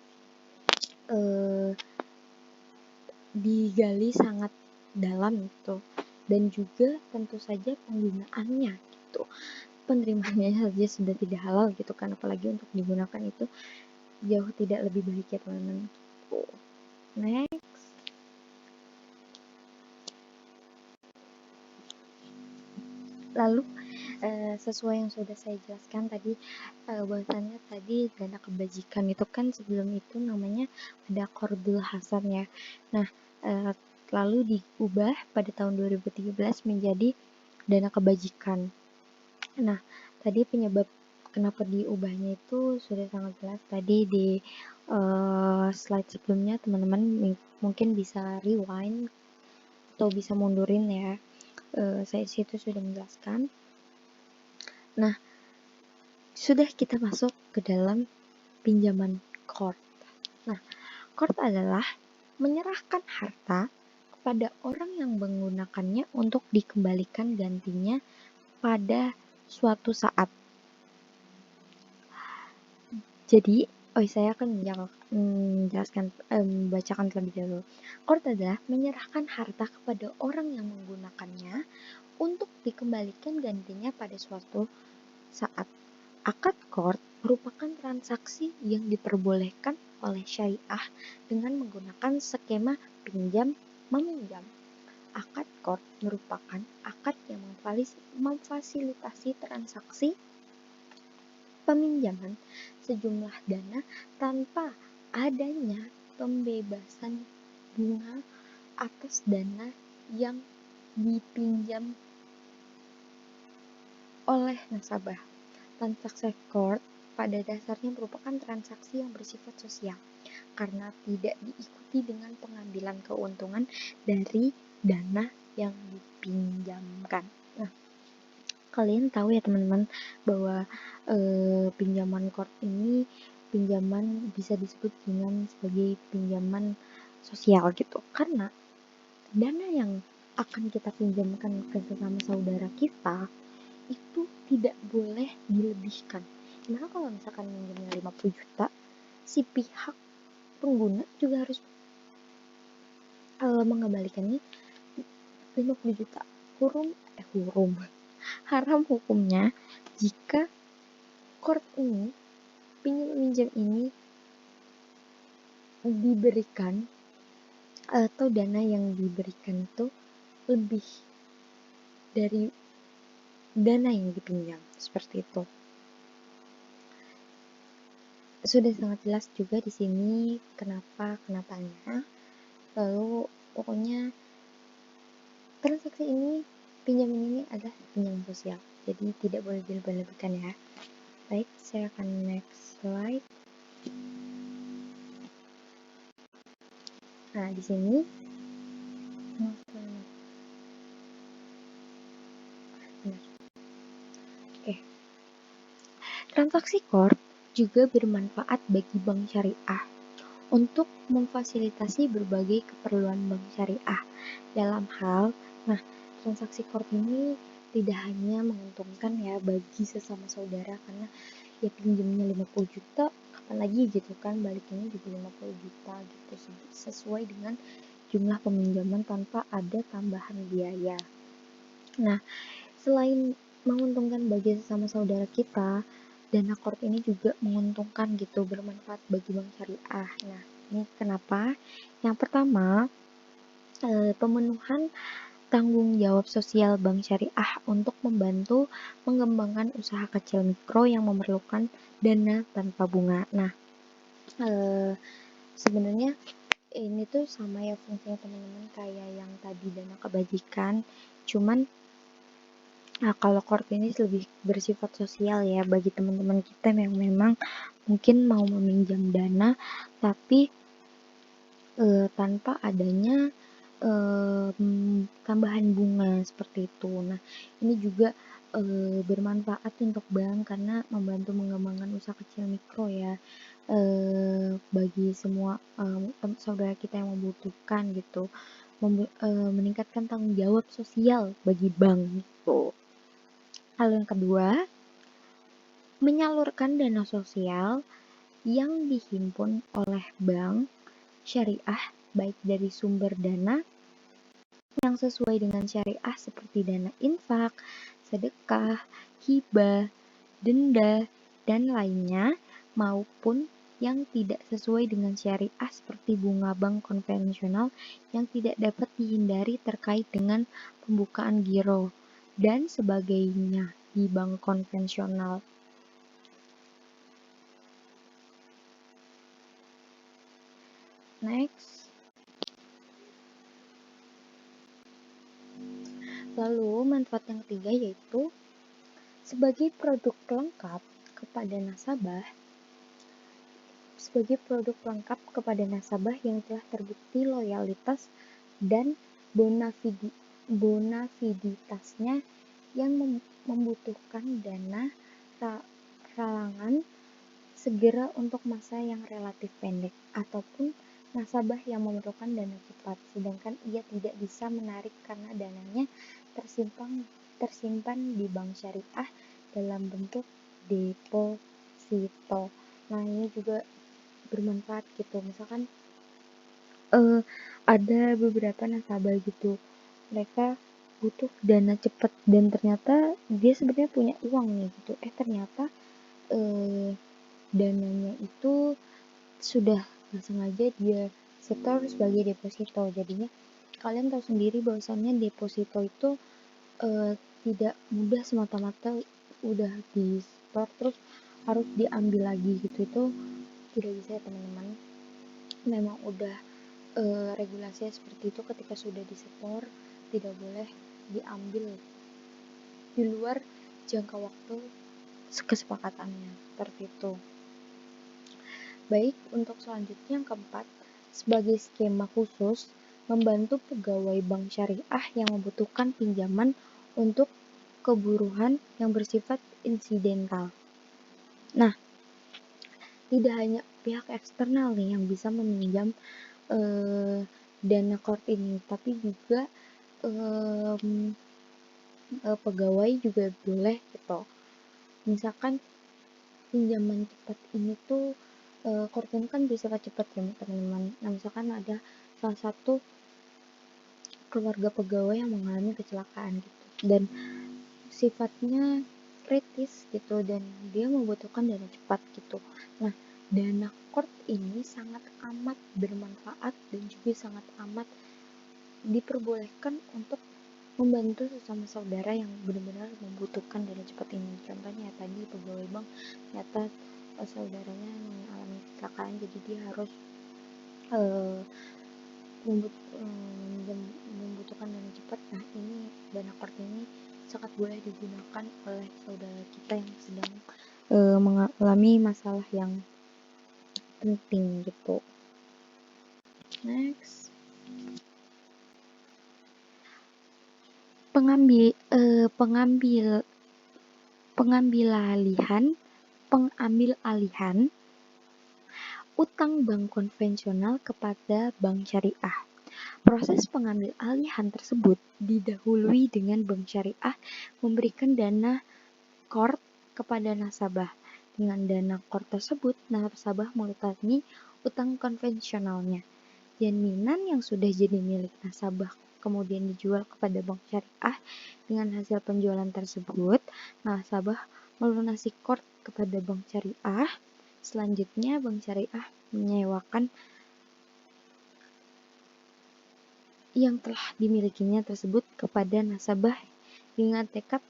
digali sangat dalam gitu. Dan juga tentu saja penggunaannya gitu, penerimaannya saja sudah tidak halal gitu kan, apalagi untuk digunakan itu jauh tidak lebih baik ya teman-teman. Next, lalu sesuai yang sudah saya jelaskan tadi, bahwasannya tadi dana kebajikan itu kan sebelum itu namanya ada Qardul Hasan ya. Nah, lalu diubah pada tahun 2013 menjadi dana kebajikan. Nah, tadi penyebab kenapa diubahnya itu sudah sangat jelas tadi di slide sebelumnya, teman-teman mungkin bisa rewind atau bisa mundurin ya. Saya situ sudah menjelaskan. Nah, sudah kita masuk ke dalam pinjaman qard. Nah, qard adalah menyerahkan harta kepada orang yang menggunakannya untuk dikembalikan gantinya pada suatu saat. Jadi, saya akan menjelaskan, bacakan terlebih dahulu. Qard adalah menyerahkan harta kepada orang yang menggunakannya untuk dikembalikan gantinya pada suatu saat. Akad qard merupakan transaksi yang diperbolehkan oleh syariah dengan menggunakan skema pinjam-meminjam. Akad qard merupakan akad yang memfasilitasi transaksi peminjaman sejumlah dana tanpa adanya pembebasan bunga atas dana yang dipinjam oleh nasabah. Transaksi qard pada dasarnya merupakan transaksi yang bersifat sosial karena tidak diikuti dengan pengambilan keuntungan dari dana yang dipinjamkan. Nah, kalian tahu ya teman-teman bahwa pinjaman qard ini pinjaman bisa disebut dengan sebagai pinjaman sosial gitu, karena dana yang akan kita pinjamkan ke sesama saudara kita itu tidak boleh dilebihkan. Nah, kalau misalkan minjamnya 50 juta, si pihak pengguna juga harus mengembalikannya 50 juta. Haram hukumnya jika qard ini, pinjam-pinjam ini diberikan atau dana yang diberikan itu lebih dari dana yang dipinjam, seperti itu. Sudah sangat jelas juga di sini kenapanya. Lalu pokoknya transaksi ini, pinjaman ini adalah pinjaman sosial, jadi tidak boleh dilebih-lebihkan ya. Baik, saya akan next slide. Nah, di sini transaksi qard juga bermanfaat bagi bank syariah untuk memfasilitasi berbagai keperluan bank syariah dalam hal, transaksi qard ini tidak hanya menguntungkan ya bagi sesama saudara, karena ya pinjamnya 50 juta, kapan lagi gitu kan balikinnya juga 50 juta gitu, sesuai dengan jumlah peminjaman tanpa ada tambahan biaya. Nah, selain menguntungkan bagi sesama saudara kita, dana qard ini juga menguntungkan gitu, bermanfaat bagi bank syariah. Nah, ini kenapa? Yang pertama, pemenuhan tanggung jawab sosial bank syariah untuk membantu mengembangkan usaha kecil mikro yang memerlukan dana tanpa bunga. Nah, sebenarnya ini tuh sama ya fungsinya teman-teman kayak yang tadi dana kebajikan, cuman kalau qard ini lebih bersifat sosial ya bagi teman-teman kita yang memang mungkin mau meminjam dana tapi tanpa adanya tambahan bunga seperti itu. Nah, ini juga bermanfaat untuk bank karena membantu mengembangkan usaha kecil mikro ya, bagi semua saudara kita yang membutuhkan gitu, meningkatkan tanggung jawab sosial bagi bank gitu. Hal yang kedua, menyalurkan dana sosial yang dihimpun oleh bank syariah baik dari sumber dana yang sesuai dengan syariah seperti dana infak, sedekah, hibah, denda, dan lainnya, maupun yang tidak sesuai dengan syariah seperti bunga bank konvensional yang tidak dapat dihindari terkait dengan pembukaan giro dan sebagainya di bank konvensional. Next. Lalu manfaat yang ketiga yaitu sebagai produk pelengkap kepada nasabah yang telah terbukti loyalitas dan bonafiditasnya yang membutuhkan dana ralangan segera untuk masa yang relatif pendek, ataupun nasabah yang memerlukan dana cepat, sedangkan ia tidak bisa menarik karena dananya tersimpan di bank syariah dalam bentuk deposito. Nah, ini juga bermanfaat gitu. Misalkan ada beberapa nasabah gitu, mereka butuh dana cepat dan ternyata dia sebenarnya punya uang nih gitu. Ternyata dananya itu sudah nggak sengaja dia setor sebagai deposito. Jadinya kalian tahu sendiri bahwasannya deposito itu tidak mudah semata-mata udah di store terus harus diambil lagi gitu, itu tidak bisa ya teman-teman. Memang udah regulasinya seperti itu, ketika sudah di store tidak boleh diambil di luar jangka waktu kesepakatannya, seperti itu. Baik, untuk selanjutnya yang keempat, sebagai skema khusus membantu pegawai bank syariah yang membutuhkan pinjaman untuk kebutuhan yang bersifat insidental. Nah, tidak hanya pihak eksternal nih yang bisa meminjam dana kort ini, tapi juga pegawai juga boleh gitu. Misalkan pinjaman cepat ini tuh kort ini kan bersifat cepat ya teman-teman. Nah, misalkan ada salah satu keluarga pegawai yang mengalami kecelakaan gitu dan sifatnya kritis gitu dan dia membutuhkan dana cepat gitu. Nah, dana kort ini sangat amat bermanfaat dan juga sangat amat diperbolehkan untuk membantu sesama saudara yang benar-benar membutuhkan dana cepat ini. Contohnya tadi pegawai bank ternyata saudaranya mengalami kecelakaan, jadi dia harus membutuhkan dana cepat. Nah, ini dana kort ini sangat boleh digunakan oleh saudara kita yang sedang mengalami masalah yang penting gitu. Next. Pengambil alihan utang bank konvensional kepada bank syariah. Proses pengambil alihan tersebut didahului dengan bank syariah memberikan dana kort kepada nasabah. Dengan dana kort tersebut, nasabah melunasi utang konvensionalnya. Jaminan yang sudah jadi milik nasabah kemudian dijual kepada bank syariah. Dengan hasil penjualan tersebut, nasabah melunasi kort kepada bank syariah. Selanjutnya, bank syariah menyewakan yang telah dimilikinya tersebut kepada nasabah dengan tekad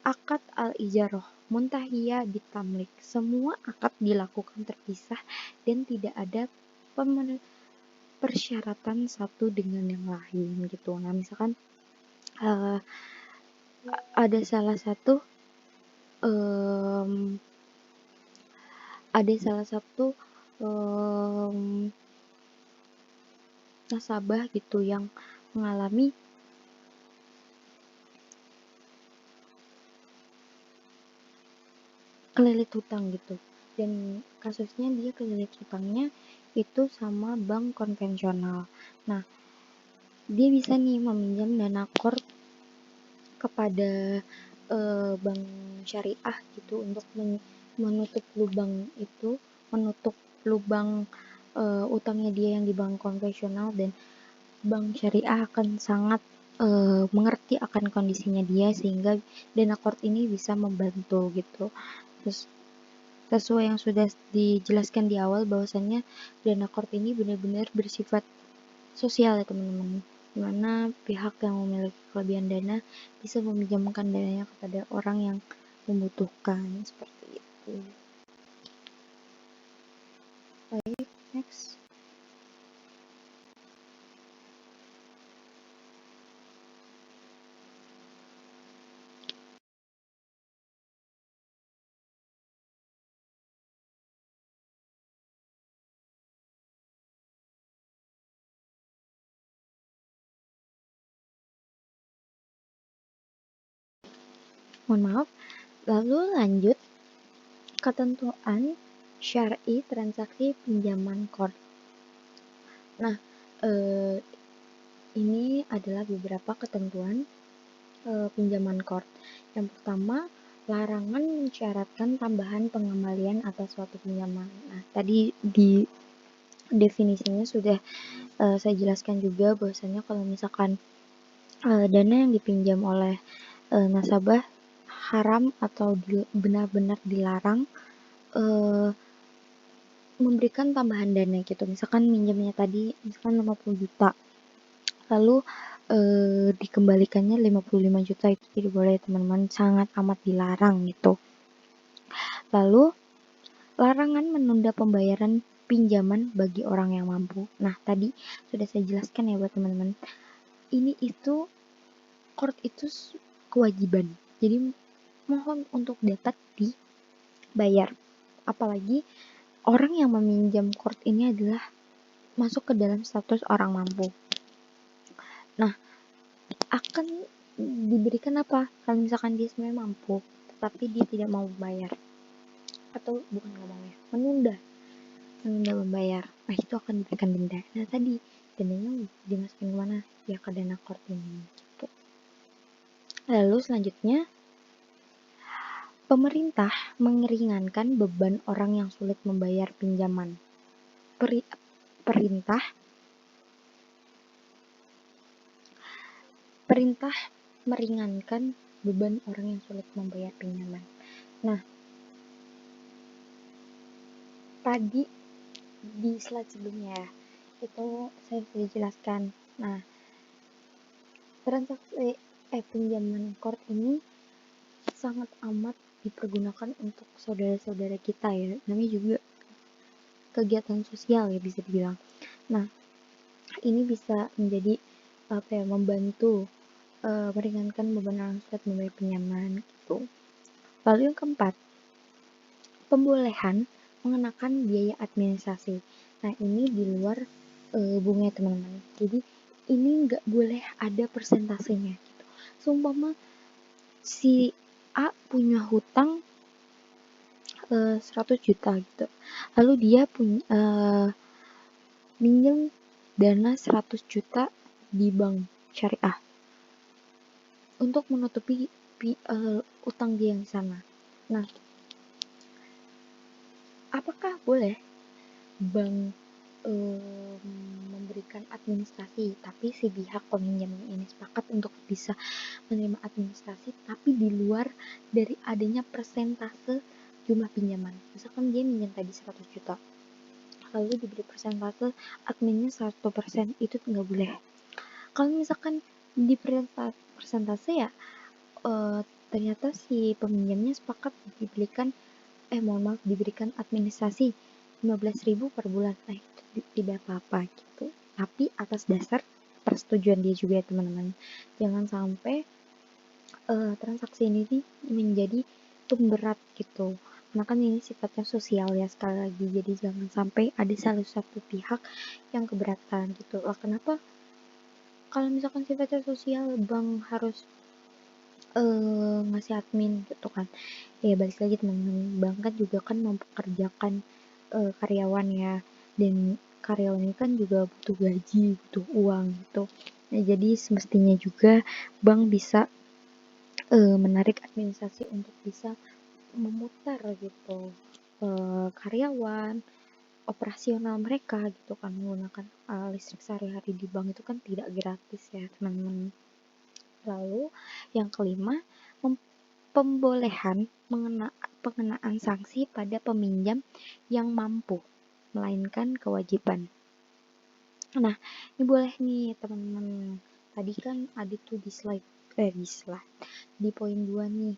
akad al-ijarah muntahiyah bitamlik. Semua akad dilakukan terpisah dan tidak ada persyaratan satu dengan yang lain gitu. Nah, misalkan ada salah satu nasabah gitu yang mengalami kelilit hutang gitu. Dan kasusnya dia kelilit hutangnya itu sama bank konvensional. Nah, dia bisa nih meminjam dana kor kepada bank syariah gitu untuk menutup lubang itu, menutup lubang utangnya dia yang di bank konvensional, dan bank syariah akan sangat mengerti akan kondisinya dia sehingga dana kor ini bisa membantu gitu. Terus sesuai yang sudah dijelaskan di awal bahwasannya dana kor ini benar-benar bersifat sosial ya teman-teman, dimana pihak yang memiliki kelebihan dana bisa meminjamkan dananya kepada orang yang membutuhkan seperti itu. Baik, next. Mohon maaf. Lalu lanjut ketentuan syar'i transaksi pinjaman kor. Nah, ini adalah beberapa ketentuan pinjaman kor. Yang pertama, larangan mensyaratkan tambahan pengembalian atas suatu pinjaman. Nah, tadi di definisinya sudah saya jelaskan juga bahwasanya kalau misalkan dana yang dipinjam oleh nasabah haram atau benar-benar dilarang memberikan tambahan dana gitu. Misalkan minjamnya tadi misalkan 50 juta, lalu dikembalikannya 55 juta, itu tidak boleh teman-teman, sangat amat dilarang gitu. Lalu larangan menunda pembayaran pinjaman bagi orang yang mampu. Nah, tadi sudah saya jelaskan ya buat teman-teman. Ini itu kor itu kewajiban. Jadi mohon untuk dapat dibayar. Apalagi orang yang meminjam kor ini adalah masuk ke dalam status orang mampu. Nah, akan diberikan apa kalau misalkan dia sebenarnya mampu tetapi dia tidak mau membayar, atau bukan nggak mau ya, menunda membayar. Nah, itu akan diberikan denda. Nah, tadi dendanya dimasukin kemana? Ya ke dana kor ini gitu. Lalu selanjutnya, pemerintah meringankan beban orang yang sulit membayar pinjaman. Perintah meringankan beban orang yang sulit membayar pinjaman. Nah, tadi di slide sebelumnya itu saya sudah jelaskan. Nah, transaksi pinjaman kor ini sangat amat dipergunakan untuk saudara-saudara kita ya. Namanya juga kegiatan sosial ya bisa dibilang. Nah, ini bisa menjadi membantu meringankan beban orang sulit membayar pinjaman gitu. Lalu yang keempat, pembolehan mengenakan biaya administrasi. Nah, ini di luar bunga teman-teman. Jadi ini nggak boleh ada persentasenya gitu. Seumpama si A punya hutang 100 juta gitu. Lalu dia punya minjem dana 100 juta di bank syariah untuk menutupi utang dia yang di sana. Nah, apakah boleh bank memberikan administrasi tapi si pihak peminjamnya ini sepakat untuk bisa menerima administrasi tapi di luar dari adanya persentase jumlah pinjaman. Misalkan dia minjam tadi 100 juta, lalu diberi persentase adminnya 100%, itu nggak boleh. Kalau misalkan di persentase ya ternyata si peminjamnya sepakat diberikan administrasi 15.000 per bulan, nah itu tidak apa-apa gitu, tapi atas dasar persetujuan dia juga ya teman-teman. Jangan sampai transaksi ini menjadi pemberat gitu, karena kan ini sifatnya sosial ya sekali lagi, jadi jangan sampai ada salah satu pihak yang keberatan gitu. Lah kenapa kalau misalkan sifatnya sosial, bank harus ngasih admin gitu kan. Ya balik lagi teman-teman, bank kan juga kan mempekerjakan karyawan ya, dan karyawan ini kan juga butuh gaji, butuh uang gitu. Nah, jadi semestinya juga bank bisa menarik administrasi untuk bisa memutar gitu karyawan, operasional mereka gitu kan, menggunakan listrik sehari-hari di bank itu kan tidak gratis ya teman-teman. Lalu yang kelima, pembolehan pengenaan sanksi pada peminjam yang mampu, melainkan kewajiban. Nah, ini boleh nih teman-teman. Tadi kan ada tuh di di poin 2 nih.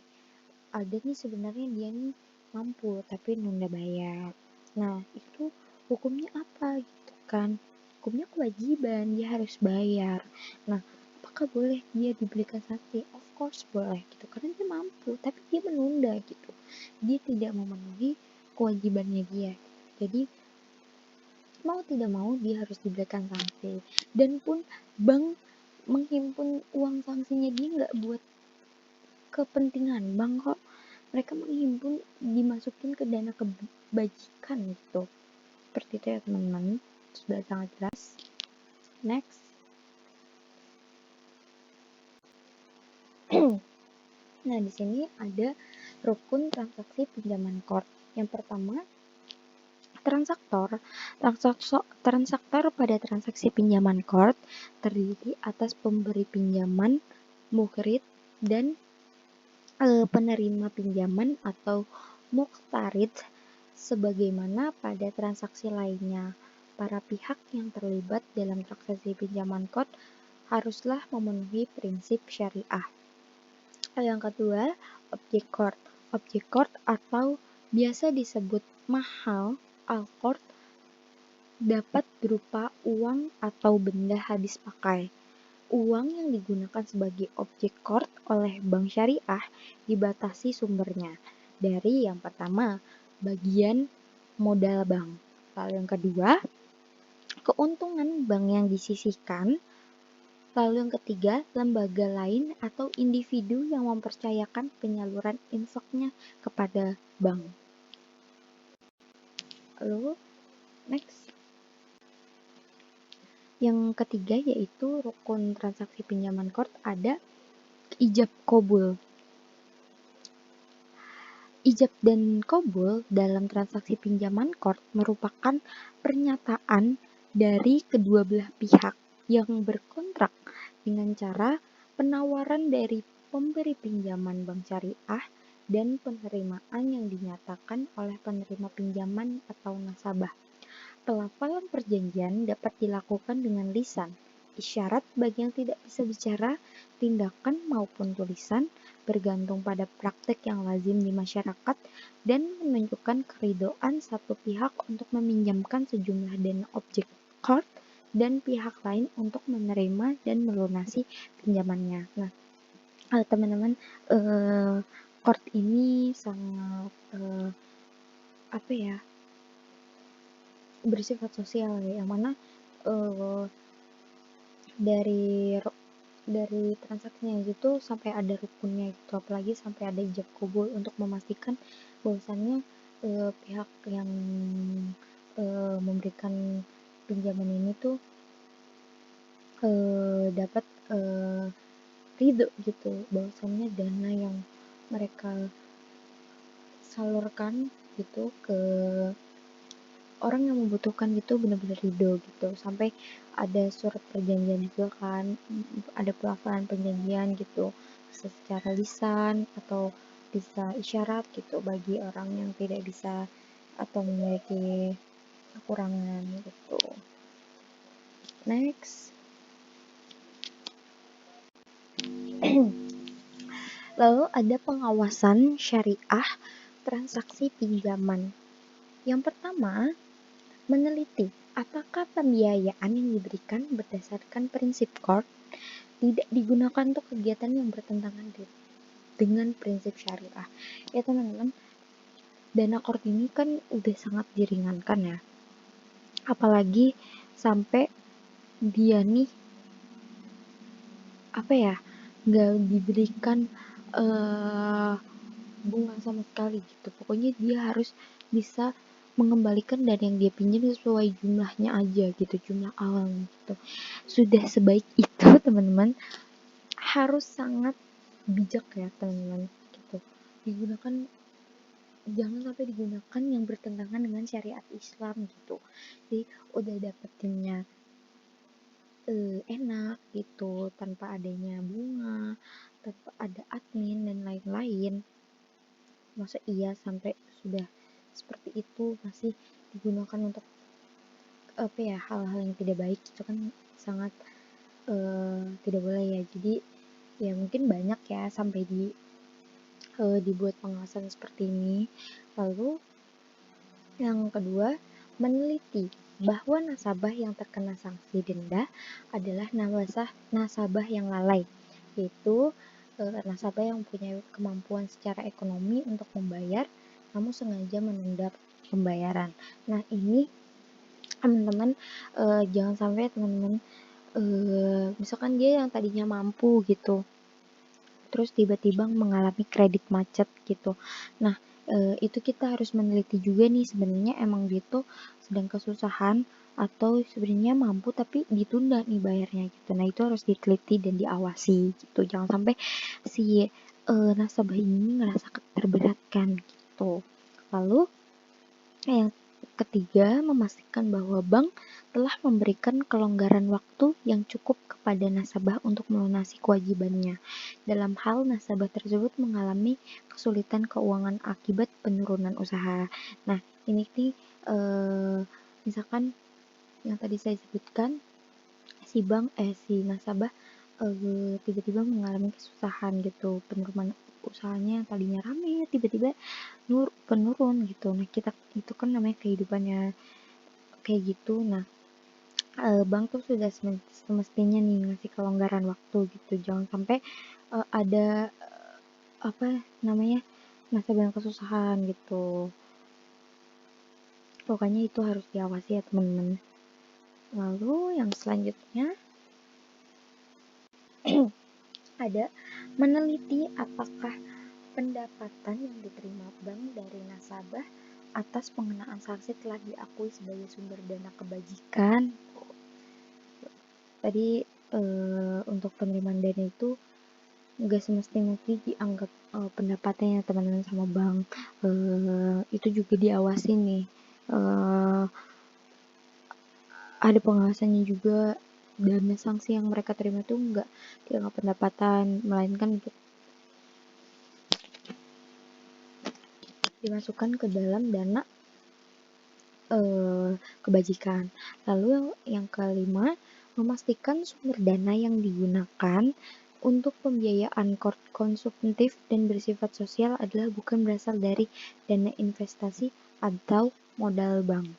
Ada nih sebenarnya dia nih mampu tapi nunda bayar. Nah, itu hukumnya apa gitu kan? Hukumnya kewajiban, dia harus bayar. Nah, apakah boleh dia diberikan sanksi? Of course boleh gitu, karena dia mampu tapi dia menunda gitu. Dia tidak memenuhi kewajibannya dia. Jadi mau tidak mau dia harus diberikan sanksi. Dan pun bank menghimpun uang sanksinya dia nggak buat kepentingan bank kok, mereka menghimpun dimasukin ke dana kebajikan gitu. Seperti itu ya teman-teman, sudah sangat jelas. Next. Nah, di sini ada rukun transaksi pinjaman core. Yang pertama, transaktor pada transaksi pinjaman core terdiri atas pemberi pinjaman, muhrid, dan penerima pinjaman atau muqtarid. Sebagaimana pada transaksi lainnya, para pihak yang terlibat dalam transaksi pinjaman core haruslah memenuhi prinsip syariah. Yang kedua, objek core. Objek core atau biasa disebut mahal al-qard dapat berupa uang atau benda habis pakai. Uang yang digunakan sebagai objek core oleh bank syariah dibatasi sumbernya dari yang pertama, bagian modal bank. Lalu yang kedua, keuntungan bank yang disisihkan. Lalu yang ketiga, lembaga lain atau individu yang mempercayakan penyaluran infaknya kepada bank. Lalu, next. Yang ketiga yaitu rukun transaksi pinjaman core ada ijab qabul. Ijab dan qabul dalam transaksi pinjaman core merupakan pernyataan dari kedua belah pihak yang berkontrak dengan cara penawaran dari pemberi pinjaman bank syariah dan penerimaan yang dinyatakan oleh penerima pinjaman atau nasabah. Pelafalan perjanjian dapat dilakukan dengan lisan, isyarat bagi yang tidak bisa bicara, tindakan maupun tulisan, bergantung pada praktik yang lazim di masyarakat, dan menunjukkan keridhaan satu pihak untuk meminjamkan sejumlah dana objek core dan pihak lain untuk menerima dan melunasi pinjamannya. Nah, teman-teman, core ini sangat bersifat sosial ya, yang mana dari transaksinya itu sampai ada rukunnya gitu, apalagi sampai ada ijab qabul untuk memastikan bahwasannya pihak yang memberikan pinjaman ini tuh dapat ridho gitu, bahwasannya dana yang mereka salurkan gitu ke orang yang membutuhkan gitu benar-benar ridho gitu, sampai ada surat perjanjian juga kan, ada pelafalan perjanjian gitu secara lisan atau bisa isyarat gitu bagi orang yang tidak bisa atau memiliki kekurangan gitu. Next. Lalu ada pengawasan syariah transaksi pinjaman. Yang pertama, meneliti apakah pembiayaan yang diberikan berdasarkan prinsip core tidak digunakan untuk kegiatan yang bertentangan dengan prinsip syariah. Ya teman-teman, dana core ini kan udah sangat diringankan ya. Apalagi sampai dia nih apa ya, nggak diberikan bunga sama sekali gitu. Pokoknya dia harus bisa mengembalikan dari yang dia pinjam sesuai jumlahnya aja gitu, jumlah awalnya gitu. Sudah sebaik itu teman-teman, harus sangat bijak ya teman-teman gitu. Digunakan, jangan sampai digunakan yang bertentangan dengan syariat Islam gitu. Jadi udah dapetinnya enak gitu, tanpa adanya bunga, tanpa ada admin dan lain-lain. Masa iya sampai sudah seperti itu masih digunakan untuk apa ya, hal-hal yang tidak baik, itu kan sangat tidak boleh ya. Jadi ya mungkin banyak ya sampai dibuat pengawasan seperti ini. Lalu yang kedua, meneliti bahwa nasabah yang terkena sanksi denda adalah nasabah yang lalai, yaitu nasabah yang punya kemampuan secara ekonomi untuk membayar namun sengaja menunda pembayaran. Nah ini teman-teman, jangan sampai teman-teman misalkan dia yang tadinya mampu gitu, terus tiba-tiba mengalami kredit macet gitu. Nah, itu kita harus meneliti juga nih, sebenarnya emang dia tuh sedang kesusahan atau sebenarnya mampu tapi ditunda nih bayarnya gitu. Nah, itu harus diteliti dan diawasi gitu. Jangan sampai si nasabah ini ngerasa terberatkan gitu. Lalu yang ketiga, memastikan bahwa bank telah memberikan kelonggaran waktu yang cukup kepada nasabah untuk melunasi kewajibannya. Dalam hal nasabah tersebut mengalami kesulitan keuangan akibat penurunan usaha. Nah, ini nih misalkan yang tadi saya sebutkan, si nasabah tiba-tiba mengalami kesusahan gitu, penurunan usahanya yang tadinya rame tiba-tiba penurun gitu. Nah, kita itu kan namanya kehidupannya kayak gitu. Nah, bank tuh sudah semestinya nih ngasih kelonggaran waktu gitu. Jangan sampai ada apa namanya, nasabah yang kesusahan gitu. Pokoknya itu harus diawasi ya teman-teman. Lalu yang selanjutnya ada meneliti apakah pendapatan yang diterima bank dari nasabah atas pengenaan sanksi telah diakui sebagai sumber dana kebajikan. Tadi untuk penerimaan dana itu nggak semestinya dianggap pendapatannya teman-teman sama bank, itu juga diawasi nih, ada pengawasannya juga. Dana sanksi yang mereka terima tuh nggak dianggap pendapatan, melainkan untuk dimasukkan ke dalam dana kebajikan. Lalu yang kelima, memastikan sumber dana yang digunakan untuk pembiayaan konsumtif dan bersifat sosial adalah bukan berasal dari dana investasi atau modal bank.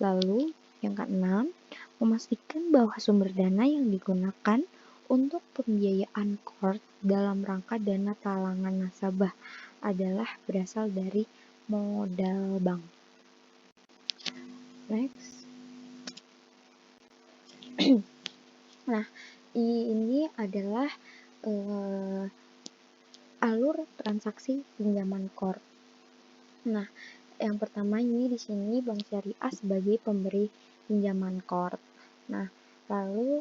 Lalu yang keenam, memastikan bahwa sumber dana yang digunakan untuk pembiayaan core dalam rangka dana talangan nasabah adalah berasal dari modal bank. Next. Nah, ini adalah alur transaksi pinjaman core. Nah, yang pertama ini di sini Bank Syariah sebagai pemberi pinjaman core. Nah, lalu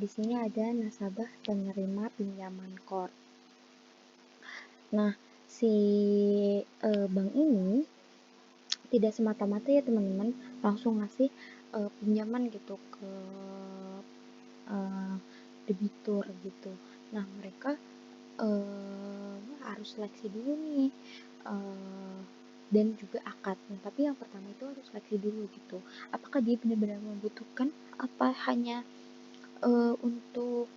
di sini ada nasabah penerima pinjaman core. Nah, si bank ini tidak semata-mata ya teman-teman langsung ngasih pinjaman gitu ke debitur gitu. Nah, mereka harus seleksi dulu nih, dan juga akad. Nah, tapi yang pertama itu harus seleksi dulu gitu. Apakah dia benar-benar membutuhkan, apa hanya untuk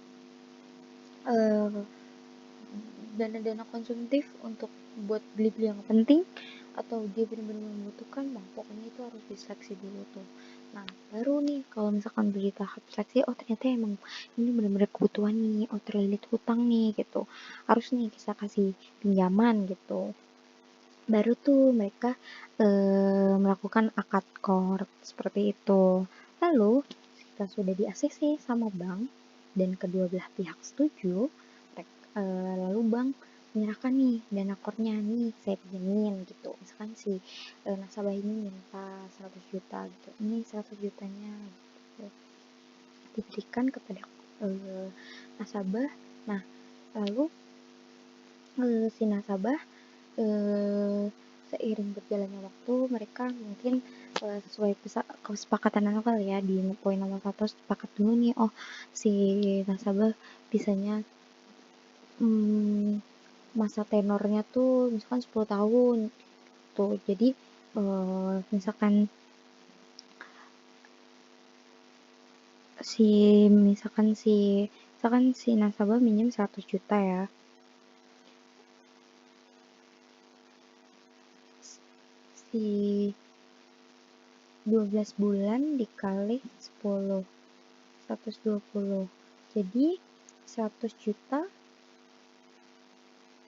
dana-dana konsumtif untuk buat beli-beli yang penting, atau dia benar-benar membutuhkan. Nah, pokoknya itu harus diseleksi dulu tuh. Nah, baru nih kalau misalkan di tahap seleksi, oh ternyata emang ini benar-benar kebutuhan nih, oh terlilit hutang nih gitu, harus nih kita kasih pinjaman gitu. Baru tuh mereka melakukan akad core seperti itu. Lalu kita sudah di ACC sama bank, dan kedua belah pihak setuju, lalu bank menyerahkan nih dana core-nya nih, saya pinjemin gitu. Misalkan si nasabah ini minta 100 juta gitu, ini 100 jutanya gitu, diberikan kepada nasabah. Nah, lalu si nasabah seiring berjalannya waktu, mereka mungkin sesuai kesepakatan awal ya, di poin nomor 1 sepakat dulu nih, oh si nasabah bisanya masa tenornya tuh misalkan 10 tahun tuh. Jadi misalkan si nasabah minjem 100 juta ya, si 12 bulan dikali 10, 120, jadi 100 juta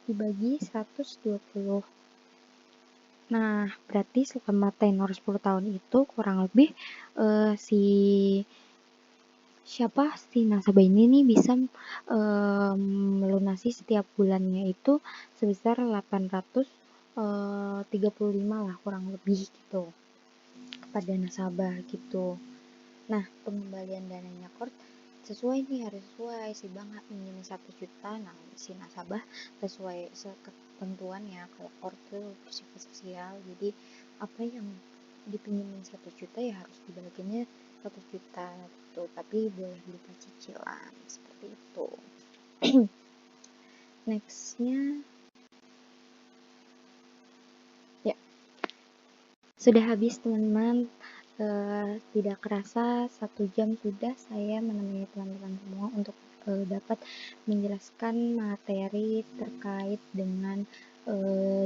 dibagi 120. Nah, berarti selama tenor 10 tahun itu kurang lebih si nasabah ini nih bisa melunasi setiap bulannya itu sebesar 835 lah kurang lebih gitu kepada nasabah gitu. Nah, pengembalian dananya core sesuai nih, harus sesuai. Si bank minjemin 1 juta, nah si nasabah sesuai ketentuannya. Kalau core itu bersifat sosial, jadi apa yang dipinjemin 1 juta ya harus dibaginya 1 juta gitu, tapi boleh berupa cicilan seperti itu. Nextnya ya, sudah habis teman-teman. Tidak kerasa 1 jam sudah saya menemani teman-teman semua untuk dapat menjelaskan materi terkait dengan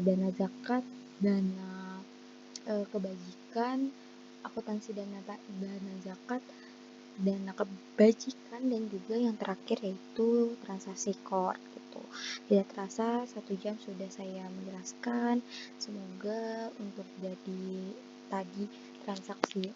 dana zakat, dana kebajikan, akuntansi dana zakat, dana kebajikan, dan juga yang terakhir yaitu transaksi core gitu. Tidak terasa 1 jam sudah saya menjelaskan. Semoga untuk jadi tadi transaksi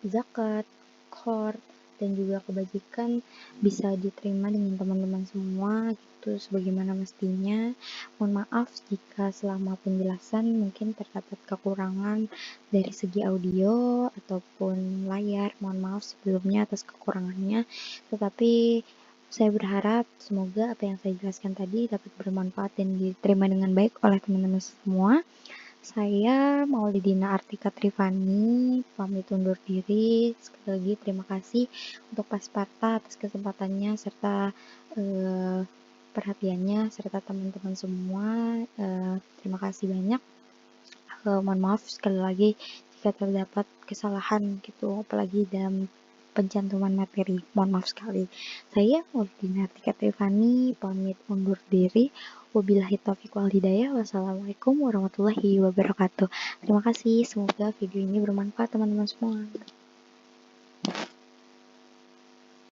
zakat, core, dan juga kebajikan bisa diterima dengan teman-teman semua gitu sebagaimana mestinya. Mohon maaf jika selama penjelasan mungkin terdapat kekurangan dari segi audio ataupun layar. Mohon maaf sebelumnya atas kekurangannya, tetapi saya berharap semoga apa yang saya jelaskan tadi dapat bermanfaat dan diterima dengan baik oleh teman-teman semua. Saya Maulidina Artika Trifani pamit undur diri. Sekali lagi terima kasih untuk Pak Sparta atas kesempatannya serta perhatiannya, serta teman-teman semua. Terima kasih banyak. Mohon maaf sekali lagi jika terdapat kesalahan gitu, apalagi dalam pencantuman materi. Mohon maaf sekali. Saya Maulidina Artika Trifani pamit undur diri. Wabillahi taufiq wal hidayah. Wassalamualaikum warahmatullahi wabarakatuh. Terima kasih. Semoga video ini bermanfaat teman-teman semua.